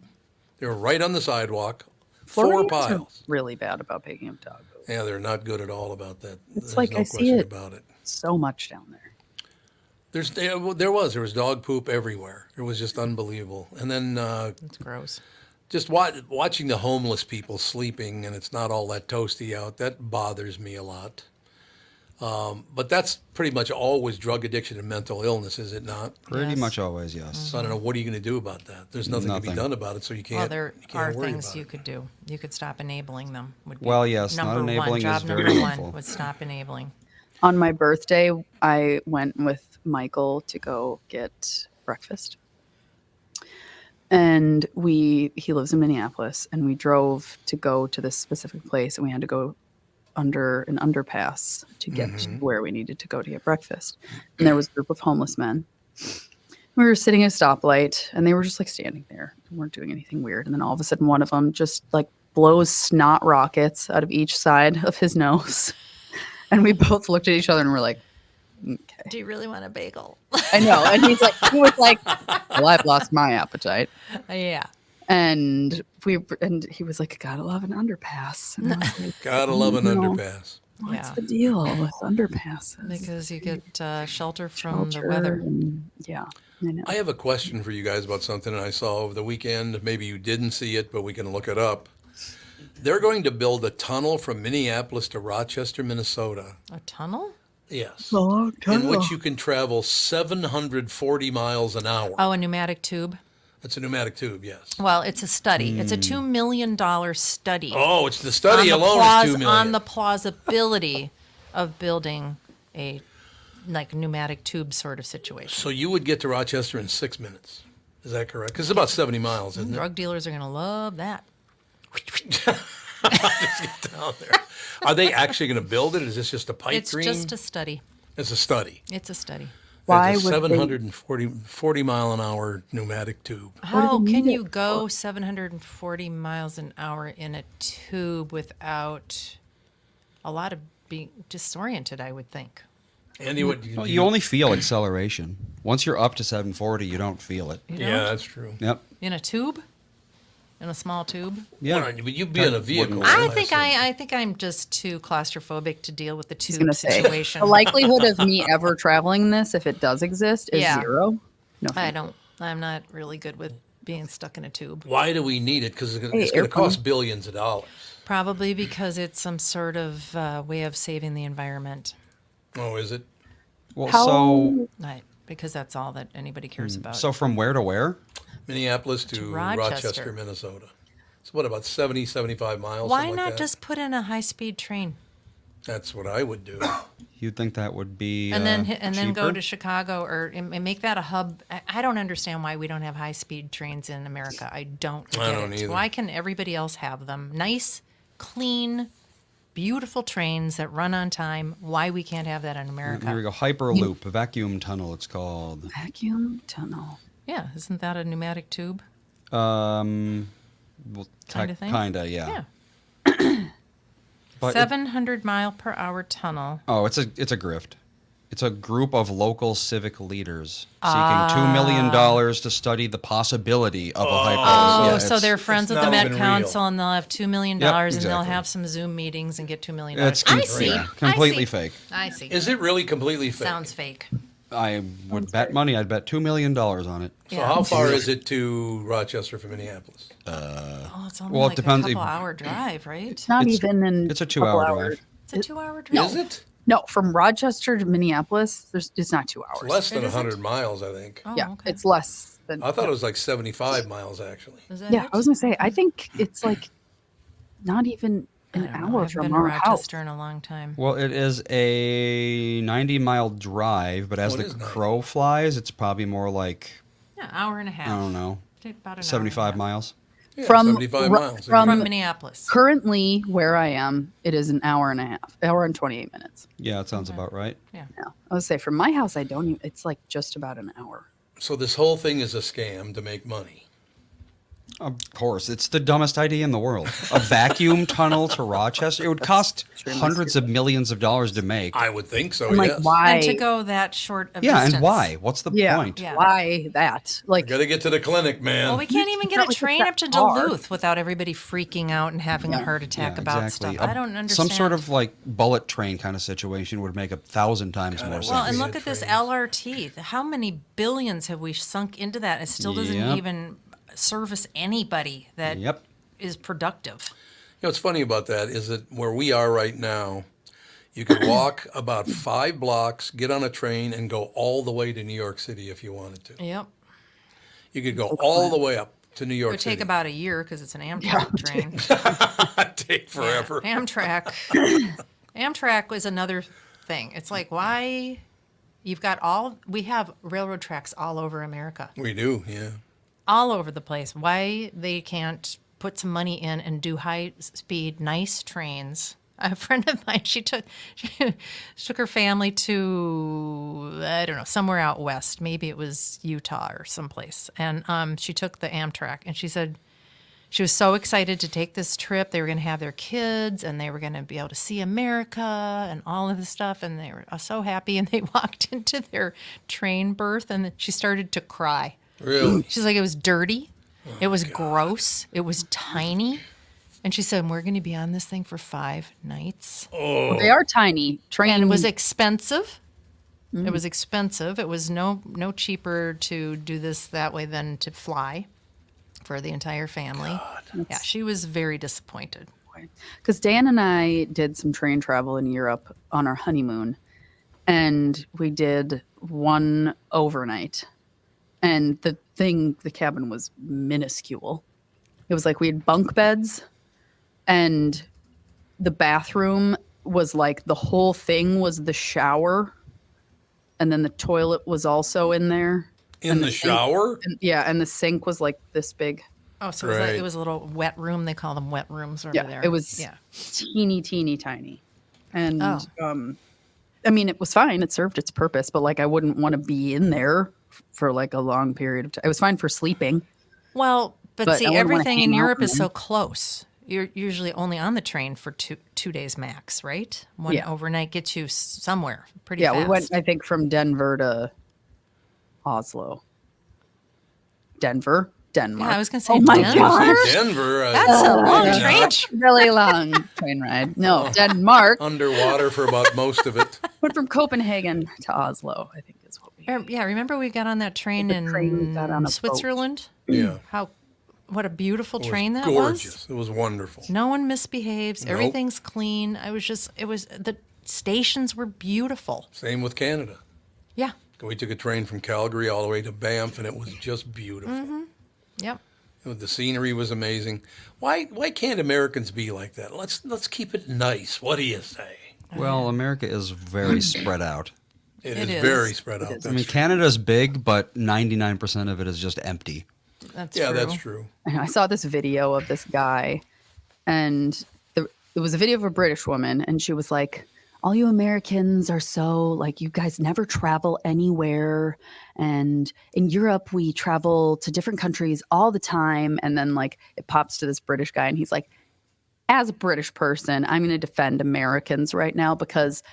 They were right on the sidewalk. 4 Floridians are piles. really bad about picking up dog poop. Yeah, they're not good at all about that. There's like no I see question it. about it. So much down there. There was dog poop everywhere. It was just unbelievable. And then It's gross. just watching the homeless people sleeping and it's not all that toasty out, that bothers me a lot. But that's pretty much always drug addiction and mental illness, is it not? Pretty Yes. much always, yes. So I don't know, what are you going to do about that? There's nothing to be Nothing. done about it, so you can't. Well, there you can't are worry things about you it. could do. You could stop enabling them. Would be Well, yes, not number one. enabling Job is very number one helpful. would stop enabling. On my birthday, I went with Michael to go get breakfast. And he lives in Minneapolis, and we drove to go to this specific place, and we had to go under an underpass to get to where we needed to go to get breakfast. And there was a group of homeless men. We were sitting at a stoplight, and they were just like standing there. They weren't doing anything weird. And then all of a sudden, one of them just like blows snot rockets out of each side of his nose. And we both looked at each other and were like, okay. Do you really want a bagel? I know. And he was like, well, I've lost my appetite. Yeah. And he was like, gotta love an underpass. And I was like, Gotta love an No. underpass. what's Yeah. the deal with underpasses? Because you get shelter from Shelter the weather. and- yeah, I know. I have a question for you guys about something I saw over the weekend. Maybe you didn't see it, but we can look it up. They're going to build a tunnel from Minneapolis to Rochester, Minnesota. A tunnel? Yes. Oh, In which you can travel 740 miles an hour. Oh, a pneumatic tube? That's a pneumatic tube, yes. Well, it's a study. It's a $2 million study. Oh, it's the study alone is $2 million. On the plausibility of building a pneumatic tube sort of situation. So you would get to Rochester in 6 minutes. Is that correct? Because it's about 70 miles, isn't it? Drug dealers are going to love that. Just get down there. Are they actually going to build it? Is this just a pipe It's dream? just a study. It's a study. It's a study. Why It's a would they- 740 mile an hour pneumatic tube. How they can need you it go 740 miles an hour in a tube without a lot of being disoriented, I would think. Andy, what Well, you only feel acceleration. Once you're up to 740, you don't feel it. You Yeah, don't? that's true. Yep. In a tube? In a small tube? Yeah. Well, but you'd be in a vehicle. I think I'm just too claustrophobic to deal with the I was tube gonna say situation. the likelihood of me ever traveling this, if it does exist, is Yeah. 0. No, I'm not really good with being stuck in a tube. Why do we need it? Because it's Hey, going to airplane. cost billions of dollars. Probably because it's some sort of way of saving the environment. Oh, is it? Well, How- Right. Because that's all that anybody cares about. so from where to where? Minneapolis to Rochester. Rochester. Minnesota. It's what, about 70, 75 miles? why something like not that? just put in a high-speed train That's what I would do. You'd think that would be and then go cheaper? to Chicago and make that a hub? I don't understand why we don't have high-speed trains in America. I don't get don't it. either. Why can everybody else have them? Nice, clean, beautiful trains that run on time. Why we can't have that in America? Here we go. Hyperloop, vacuum tunnel. It's called. vacuum tunnel. Yeah, isn't that a pneumatic tube? Well, Kinda thing? Kinda, yeah. Yeah. But 700 mile per hour tunnel. it's a grift. It's a group of local civic leaders seeking $2 million to study the possibility of a hyperloop. Oh, Yeah, so it's- they're friends it's with the not Met even Council, real. and they'll have $2 million, Yep, and they'll exactly. have some Zoom meetings and get $2 million. It's I see. completely I see. fake. I see. Is it really completely fake? Sounds fake. I would bet money. I'd bet $2 million on it. So Yeah. how far is it to Rochester from Minneapolis? Oh, it's only Well, it like depends a if- couple-hour drive, right? It's not It's- even in. It's a couple 2-hour hours. drive. It's a 2-hour drive. Is it? No, from Rochester to Minneapolis, it's not 2 hours. It's less than It isn't? 100 miles, I think. Oh, yeah, okay. it's less than. I thought it was like 75 miles, actually. Is that Yeah, it? I was gonna say. I think it's like not even I an don't know. I hour haven't from been to our house. Rochester in a long time. Well, it is a 90-mile drive, but as Oh, it the is 90. crow flies, it's probably more like, Yeah, hour and a half. I don't know, Take about an hour and a 75 half. miles. Yeah, From 75 Ro- miles. from- From Minneapolis. Currently, where I am, it is an hour and a half, hour and 28 minutes. Yeah, it sounds about right. Yeah. Yeah, I would say from my house, I don't even. It's like just about an hour. So this whole thing is a scam to make money. Of course, it's the dumbest idea in the world. A vacuum tunnel to Rochester. It would cost extremely hundreds of millions of dollars to make. I would think so, I'm like, yes. why? And to go that short of Yeah, distance. and why? What's the Yeah, point? Yeah. why that? Like, Got to get to the clinic, man. Well, we can't even get not a like it's train that up to far. Duluth without everybody freaking out and having a heart attack Yeah, about exactly. stuff. I don't understand. Some sort of like bullet train kind of situation would make 1,000 times God, I more wish Well, sense. and we look had at this trains. LRT. How many billions have we sunk into that? It still doesn't Yep. even service anybody that is Yep. productive. You know what's funny about that is that where we are right now, You could walk about 5 blocks, get on a train, and go all the way to New York City if you wanted to. Yep. You could go all the way up to New It York would City. take about a year because it's an Amtrak train. It'd take forever. Yeah, Amtrak was another thing. It's like, why we have railroad tracks all over America, We do, yeah. all over the place. Why they can't put some money in and do high speed, nice trains? A friend of mine, she took her family to, I don't know, somewhere out west. Maybe it was Utah or someplace. And she took the Amtrak, and she said she was so excited to take this trip. They were going to have their kids, and they were going to be able to see America and all of this stuff. And they were so happy. And they walked into their train berth, and she started to cry. Really? She's like, it was dirty. It was gross. It was tiny. And she said, we're going to be on this thing for 5 nights. They are tiny. Train And it was expensive. It was expensive. It was no cheaper to do this that way than to fly for the entire family. Yeah, she was very disappointed. because Dan and I did some train travel in Europe on our honeymoon, and we did one overnight. And the cabin was minuscule. It was like we had bunk beds, and the bathroom was like the whole thing was the shower, and then the toilet was also in there. In the shower? And the sink was like this big. Oh, so it was, like, Right. it was a little wet room. They call them wet rooms over Yeah, there. it was Yeah. teeny tiny. And Oh. I mean, it was fine. It served its purpose, but like I wouldn't want to be in there for like a long period of time. It was fine for sleeping. Well, but But I see, wouldn't wanna everything in hang out Europe in is them. so close. You're usually only on the train for two days max, right? One Yeah. overnight gets you somewhere pretty Yeah, fast. we went, I think, from Denver to Oslo. Denmark. Yeah, I was going to say Oh my Denver. God. Denver. That's a long yeah. train. Really long train ride. No, Denmark. Underwater for about most of it. Went from Copenhagen to Oslo, I think is what we Yeah, remember we got on that train The train got on a in boat. Switzerland? Yeah. What a beautiful It was train that gorgeous. was. It was wonderful. No one misbehaves. Nope. Everything's clean. The stations were beautiful. Same with Canada. Yeah. We took a train from Calgary all the way to Banff, and it was just beautiful. Yep. The scenery was amazing. Why can't Americans be like that? Let's keep it nice. What do you say? Well, America is very spread out. It It is is. very spread out. I mean, Canada's big, but 99% of it is just empty. That's Yeah, true. that's true. I saw this video of this guy, and it was a video of a British woman, and she was like, all you Americans are so, like, you guys never travel anywhere. And in Europe, we travel to different countries all the time. And then, like, it pops to this British guy, and he's like, as a British person, I'm going to defend Americans right now because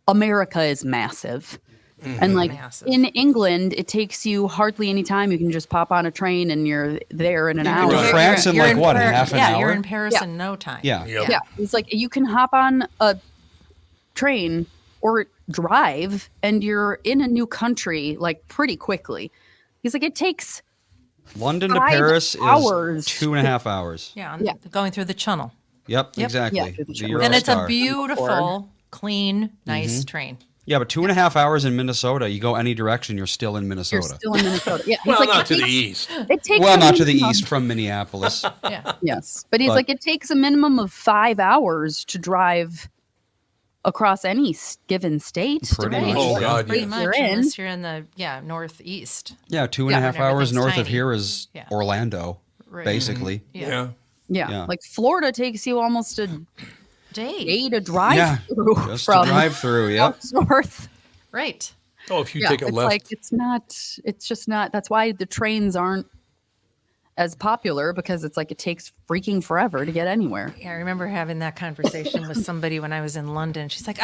America is massive. And like Massive. in England, it takes you hardly any time. You can just pop on a train and you're there in an hour. go to France in like what, half an Yeah, you're hour? in Paris Yeah. in no time. Yeah. Yep. Yeah, it's like you can hop on a train or drive and you're in a new country like pretty quickly. He's like, it takes London to 5 Paris hours. is 2.5 hours. Yeah, Yeah. going through the channel. Yep, exactly. Yeah, through the The channel. And it's a Eurostar. beautiful, clean, nice train. Yeah, but 2.5 hours in Minnesota, you go any direction, you're still in You're Minnesota. still in Minnesota. Yeah, he's Well, like, not it to the takes- east. It takes Well, a not to the minimum- east from Minneapolis. Yeah. Yes, but he's But- like, it takes a minimum of 5 hours to drive across any given state. Pretty depending much. on Oh, what God, Pretty yes. much, you're in. unless you're in the northeast. Yeah, 2.5 Yeah. hours Everything's north of tiny. here is Yeah. Orlando, Right. basically. Yeah. Yeah. Yeah. Like Florida takes you almost a Day. day to drive Yeah, through just from to drive through, yep. up north. Right. Oh, if you Yeah, take a it's left. like it's just not. That's why the trains aren't as popular, because it's like it takes freaking forever to get anywhere. Yeah, I remember having that conversation with somebody when I was in London. She's like,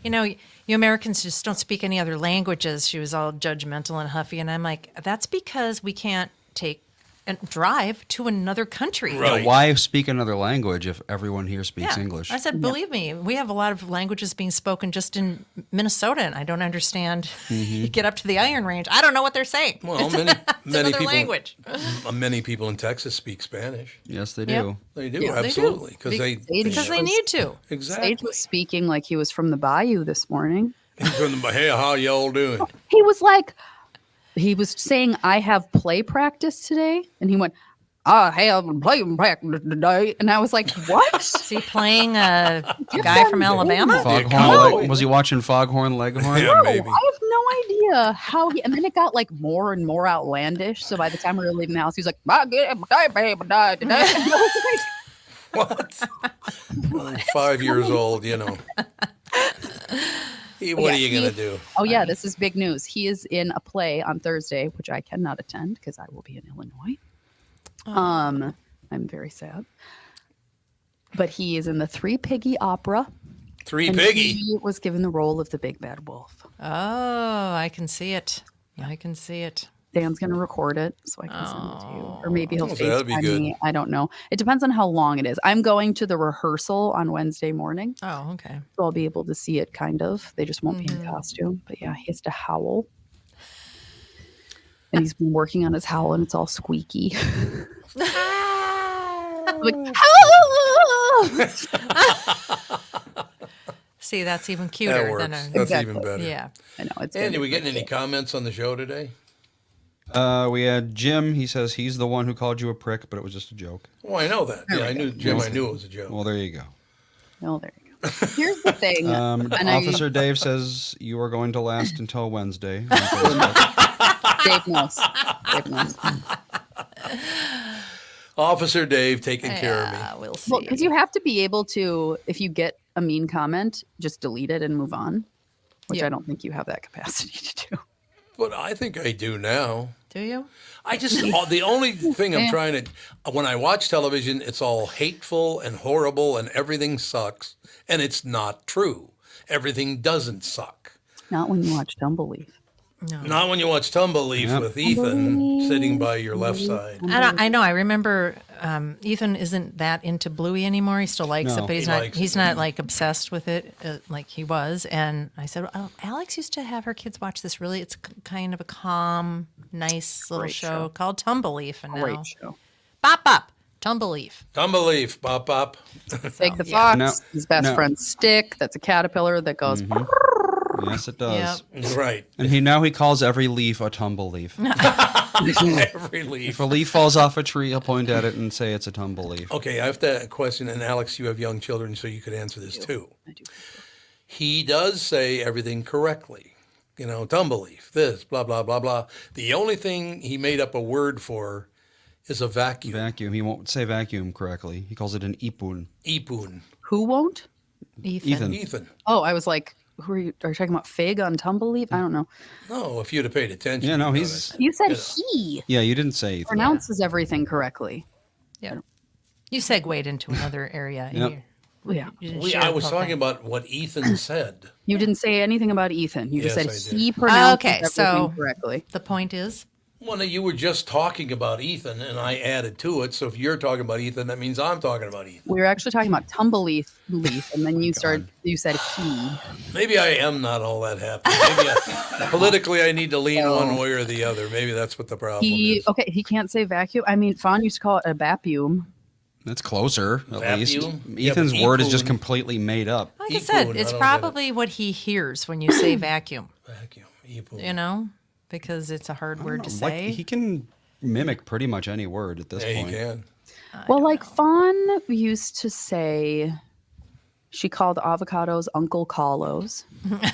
you Americans just don't speak any other languages. She was all judgmental and huffy. And I'm like, that's because we can't take drive to another country. Right. Why speak another language if everyone here speaks English? I said, believe me, we have a lot of languages being spoken just in Minnesota, and I don't understand. You get up to the Iron Range, I don't know what they're saying. Well, It's many another people, language. many people in Texas speak Spanish. Yes, they do. Yep. They do, Yeah, they do. absolutely, because they Because they need to. exactly. Sage was speaking like he was from the bayou this morning. Hey, how y'all doing? He was like, he was saying, I have play practice today. And he went, I have play practice today. And I was like, what? Is he playing a guy from Alabama? Was he watching Foghorn Leghorn? Yeah, No, maybe. I have no idea how he, and then it got like more and more outlandish. So by the time we were leaving the house, he was like, "My good baby died today." And I was What? 5 years old, you know. What are you going to do? oh yeah, this is big news. He is in a play on Thursday, which I cannot attend because I will be in Illinois. I'm very sad. But he is in the Three Piggy opera. Three And Piggy. he was given the role of the big bad wolf. Oh, I can see it. I can see it. Dan's going to record it so I can send it to you. Or maybe he'll Oh, so that'd be FaceTime good. me. I don't know. It depends on how long it is. I'm going to the rehearsal on Wednesday morning, Oh, okay. so I'll be able to see it kind of. They just won't be in costume. But yeah, he has to howl. And he's been working on his howl and it's all squeaky. Like, See, that's even That cuter works. than That's a. Exactly. even better. Yeah. I know it's. Andy, gonna we be getting any great. comments on the show today? We had Jim. He says he's the one who called you a prick, but it was just a joke. Oh, I know that. Yeah, I knew Jim. I knew it was a joke. Well, there you go. Oh, there you go. Here's the thing. and Officer Dave says you are going to last until Wednesday. Dave knows. Dave knows. Officer Dave taking care of me. Yeah, we'll see. Well, because you have to be able to, if you get a mean comment, just delete it and move on, which Yeah. I don't think you have that capacity to do. But I think I do now. Do you? I just, the only thing I'm trying to, when I watch television, it's all hateful and horrible and everything sucks. And it's not true. Everything doesn't suck. Not when you watch Tumbleleaf. No. Not when you watch Tumbleleaf Yep. with Ethan sitting by your left side. And I know. I remember Ethan isn't that into Bluey anymore. He still likes No. it, but he's He not. likes He's it. not like obsessed with it like he was. And I said, "Oh, Alex used to have her kids watch this. Really, it's kind of a calm, nice little Great show show. called Tumbleleaf." And Great now, show. bop bop, Tumbleleaf. Tumbleleaf, bop bop. Big the Fox, No. his best No. friend Stick, that's a caterpillar that goes, Yes, it does. Yep. Right. And he calls every leaf a tumble leaf. Every leaf. If a leaf falls off a tree, he'll point at it and say it's a tumble leaf. Okay, I have to question, and Alex, you have young children, so you could answer this too. I do. He does say everything correctly. You know, Tumbleleaf, this, blah, blah, blah, blah. The only thing he made up a word for is a vacuum. Vacuum. He won't say vacuum correctly. He calls it an ipun. Ipun. Who won't? Ethan. Ethan. Oh, I was like, who are you talking about? Fig on Tumbleleaf? I don't know. No, if you'd have paid attention. Yeah, no, you'd he's. You said Yeah. he Yeah, you didn't say Ethan. pronounces everything correctly. Yeah. You segued into another area. Yep. Yeah. You didn't noticed. share I the was whole talking thing. about what Ethan said. You didn't say anything about Ethan. You just Yes, said I did. he pronounces Okay, everything so- correctly. The point is, Well, no, you were just talking about Ethan, and I added to it. So if you're talking about Ethan, that means I'm talking about Ethan. We were actually talking about Tumbleleaf, and then you started. You said he. Maybe I am not all that happy. Maybe politically I need to lean one way or the other. Maybe that's what the problem He is. okay. He can't say vacuum. I mean, Fawn used to call it a vacuum. That's closer, at least. Vacuum? Yeah, Ethan's but word is just ipun- completely made up. like I Ipun, said, I it's don't get probably what he hears when you say vacuum. Vacuum. Ipun. You know, because it's a hard word to Like, say. he can mimic pretty much any word at this Yeah, point. you can. Well, like Fawn used to say, she called avocados Uncle Carlos.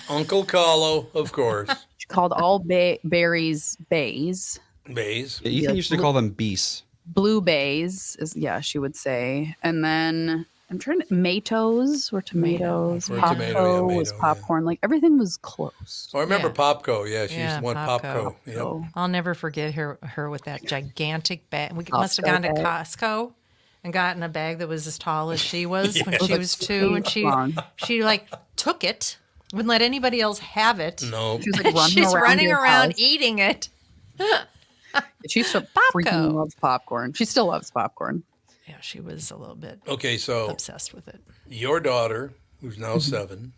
Uncle Carlo, of course. She called all berries bays. Bays. Yeah, Ethan Yeah, used to call them beasts. Blue bays is she would say. And then I'm trying to tomatoes were tomatoes. Or Popco tomato, yeah, was tomato, popcorn. Like everything was close. Oh, I remember Yeah. Popco. Yeah, she used Yeah, to want Popco. Popco. Yep. So I'll never forget her with that gigantic bag. We must have Costco gone to bag. Costco and gotten a bag that was as tall as she was when Yeah. she was 2, and she like took it, wouldn't let anybody else have it. No. she was like running She's around running your around house. eating it. She freaking Popco. loves popcorn. She still loves popcorn. Yeah, she was a little bit Okay, so obsessed with it. your daughter, who's now Mm-hmm. 7,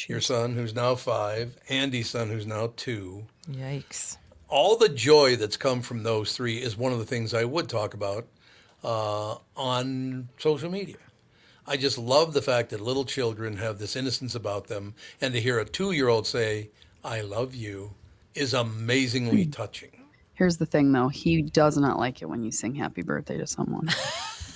your son, who's now 5, Andy's son, who's now 2. Yikes. All the joy that's come from those 3 is one of the things I would talk about on social media. I just love the fact that little children have this innocence about them, and to hear a 2-year-old say, I love you, is amazingly touching. Here's the thing, though. He does not like it when you sing happy birthday to someone.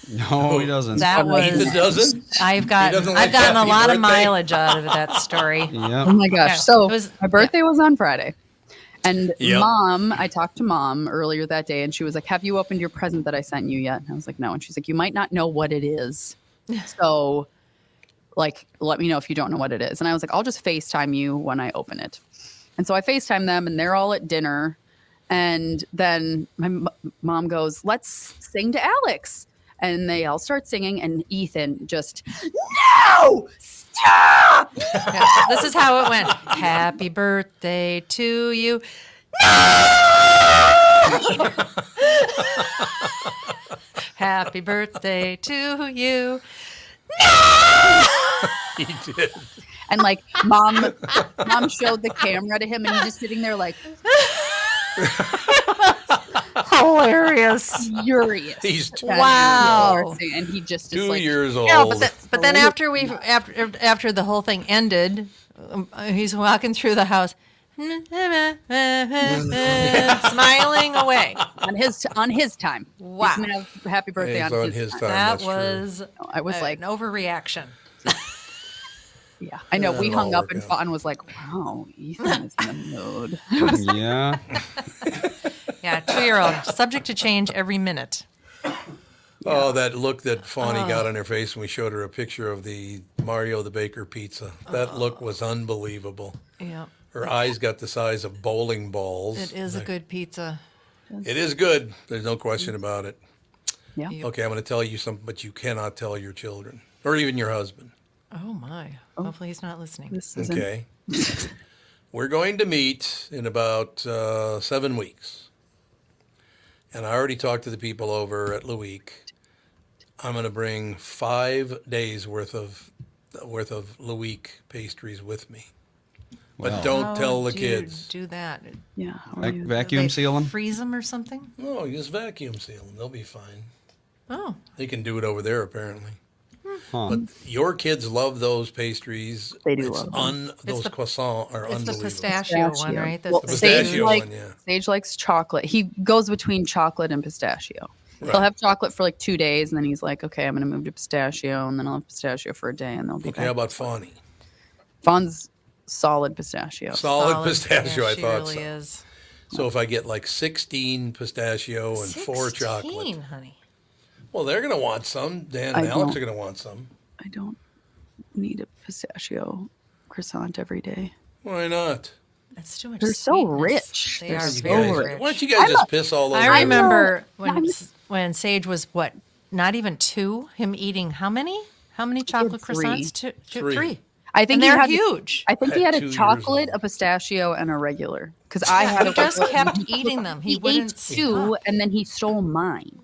No, he doesn't. That Ethan was. doesn't? I've gotten. doesn't like I've gotten a happy lot of birthday? mileage out of that story. Yeah. Oh my gosh. Yeah, So it was- my birthday was on Friday. And Yep. Mom, I talked to Mom earlier that day, and she was like, have you opened your present that I sent you yet? And I was like, no. And she's like, you might not know what it is. So, like, let me know if you don't know what it is. And I was like, I'll just FaceTime you when I open it. And so I FaceTime them, and they're all at dinner. And then my mom goes, let's sing to Alex. And they all start singing, and Ethan just, no, stop. Yeah, this is how it went. Happy birthday to you. Happy birthday to you. He did. And like mom showed the camera to him, and he's just sitting there like Hilarious. furious. He's 2 Wow. And he just is 2 like, years old. Yeah, but then after the whole thing ended, he's walking through the house, smiling away. on his time. Wow. He's gonna have happy birthday He's on, on his time. That That's true. was I was like, an overreaction. yeah, I know. We It'll hung all up and work out. Fawn was like, wow, Ethan is in the mood. Yeah. Yeah, 2-year-old, subject to change every minute. Oh, that look that Fawny got on her face when we showed her a picture of the Mario the Baker pizza. That look was unbelievable. Yeah, Her eyes got the size of bowling balls. it is a good pizza. It is good. There's no question about it. Yeah. Yep. Okay, I'm going to tell you something, but you cannot tell your children or even your husband. Oh my! Hopefully he's not listening. This isn't Okay. We're going to meet in about 7 weeks. And I already talked to the people over at Louique. I'm going to bring 5 days worth of Louique pastries with me. But Wow. don't How tell the do you kids. do that. Yeah. how are you? Vacuum They seal them? freeze them or something. No, just vacuum seal them. They'll be fine. Oh, They can do it over there, apparently. Huh. But your kids love those pastries. They do It's love them. Those the- croissants are it's the unbelievable. pistachio one, right? That's Well, The the pistachio Sage, one, yeah. Sage likes chocolate. He goes between chocolate and pistachio. Right. He'll have chocolate for like 2 days, and then he's like, okay, I'm going to move to pistachio, and then I'll have pistachio for a day, and they'll be Okay, how back. about Fawny? Fawn's solid pistachio. Solid pistachio, Yeah, I she thought really so. is. So if I get like 16 pistachio and 4 chocolate. 16, honey. Well, they're going to want some. Dan I and Alex don't- are going to want some. I don't need a pistachio croissant every day. Why not? That's too much. They're so sweetness. rich. They They're are so very Guys, rich. why don't you guys just piss all over I it? remember I'm- when Sage was what? Not even 2. Him eating how many? How many chocolate 3. croissants? Two, 3. I think And he they're had huge. I think he At had 2 a years chocolate, old. a pistachio, and a regular. Because I had He a just regular. kept eating them. He He wouldn't ate 2, and then he stole mine.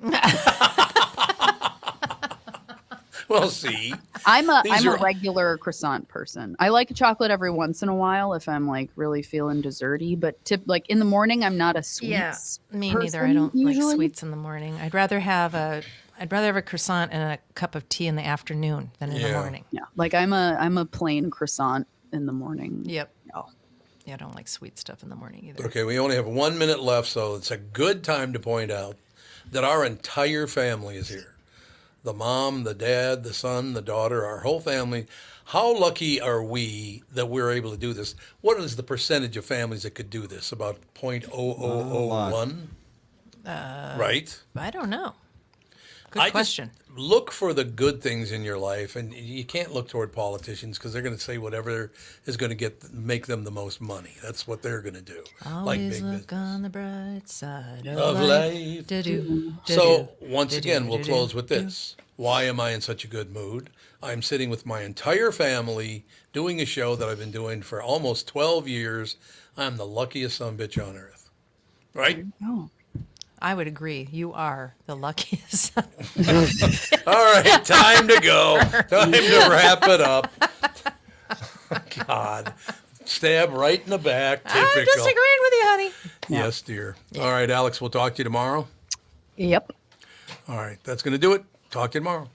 Well, see. I'm These a are- regular croissant person. I like chocolate every once in a while if I'm like really feeling desserty, but like in the morning, I'm not a sweets. Me neither. I person don't usually. like sweets in the morning. I'd rather have a croissant and a cup of tea in the afternoon than in the Yeah. morning. Yeah, like I'm a plain croissant in the morning. Yep. No. Yeah, I don't like sweet stuff in the morning either. Okay, we only have 1 minute left, so it's a good time to point out that our entire family is here. The mom, the dad, the son, the daughter, our whole family. How lucky are we that we're able to do this? What is the percentage of families that could do this? About 0.0001? Right? I don't know. Good I just question. look for the good things in your life, and you can't look toward politicians because they're going to say whatever is going to make them the most money. That's what they're going to do. Always big look business. on the bright side of, Of life. Do-do, So do-do, once do-do, again, we'll do-do, close with do. this. Why am I in such a good mood? I'm sitting with my entire family doing a show that I've been doing for almost 12 years. I'm the luckiest son of a bitch on earth. Right? Oh, I would agree. You are the luckiest. All right, time to go. Time to wrap it up. God, stab right in the back. Typical. I'm just agreeing with you, honey. Yes, dear. All right, Alex, we'll talk to you tomorrow. Yep. All right, that's going to do it. Talk to you tomorrow.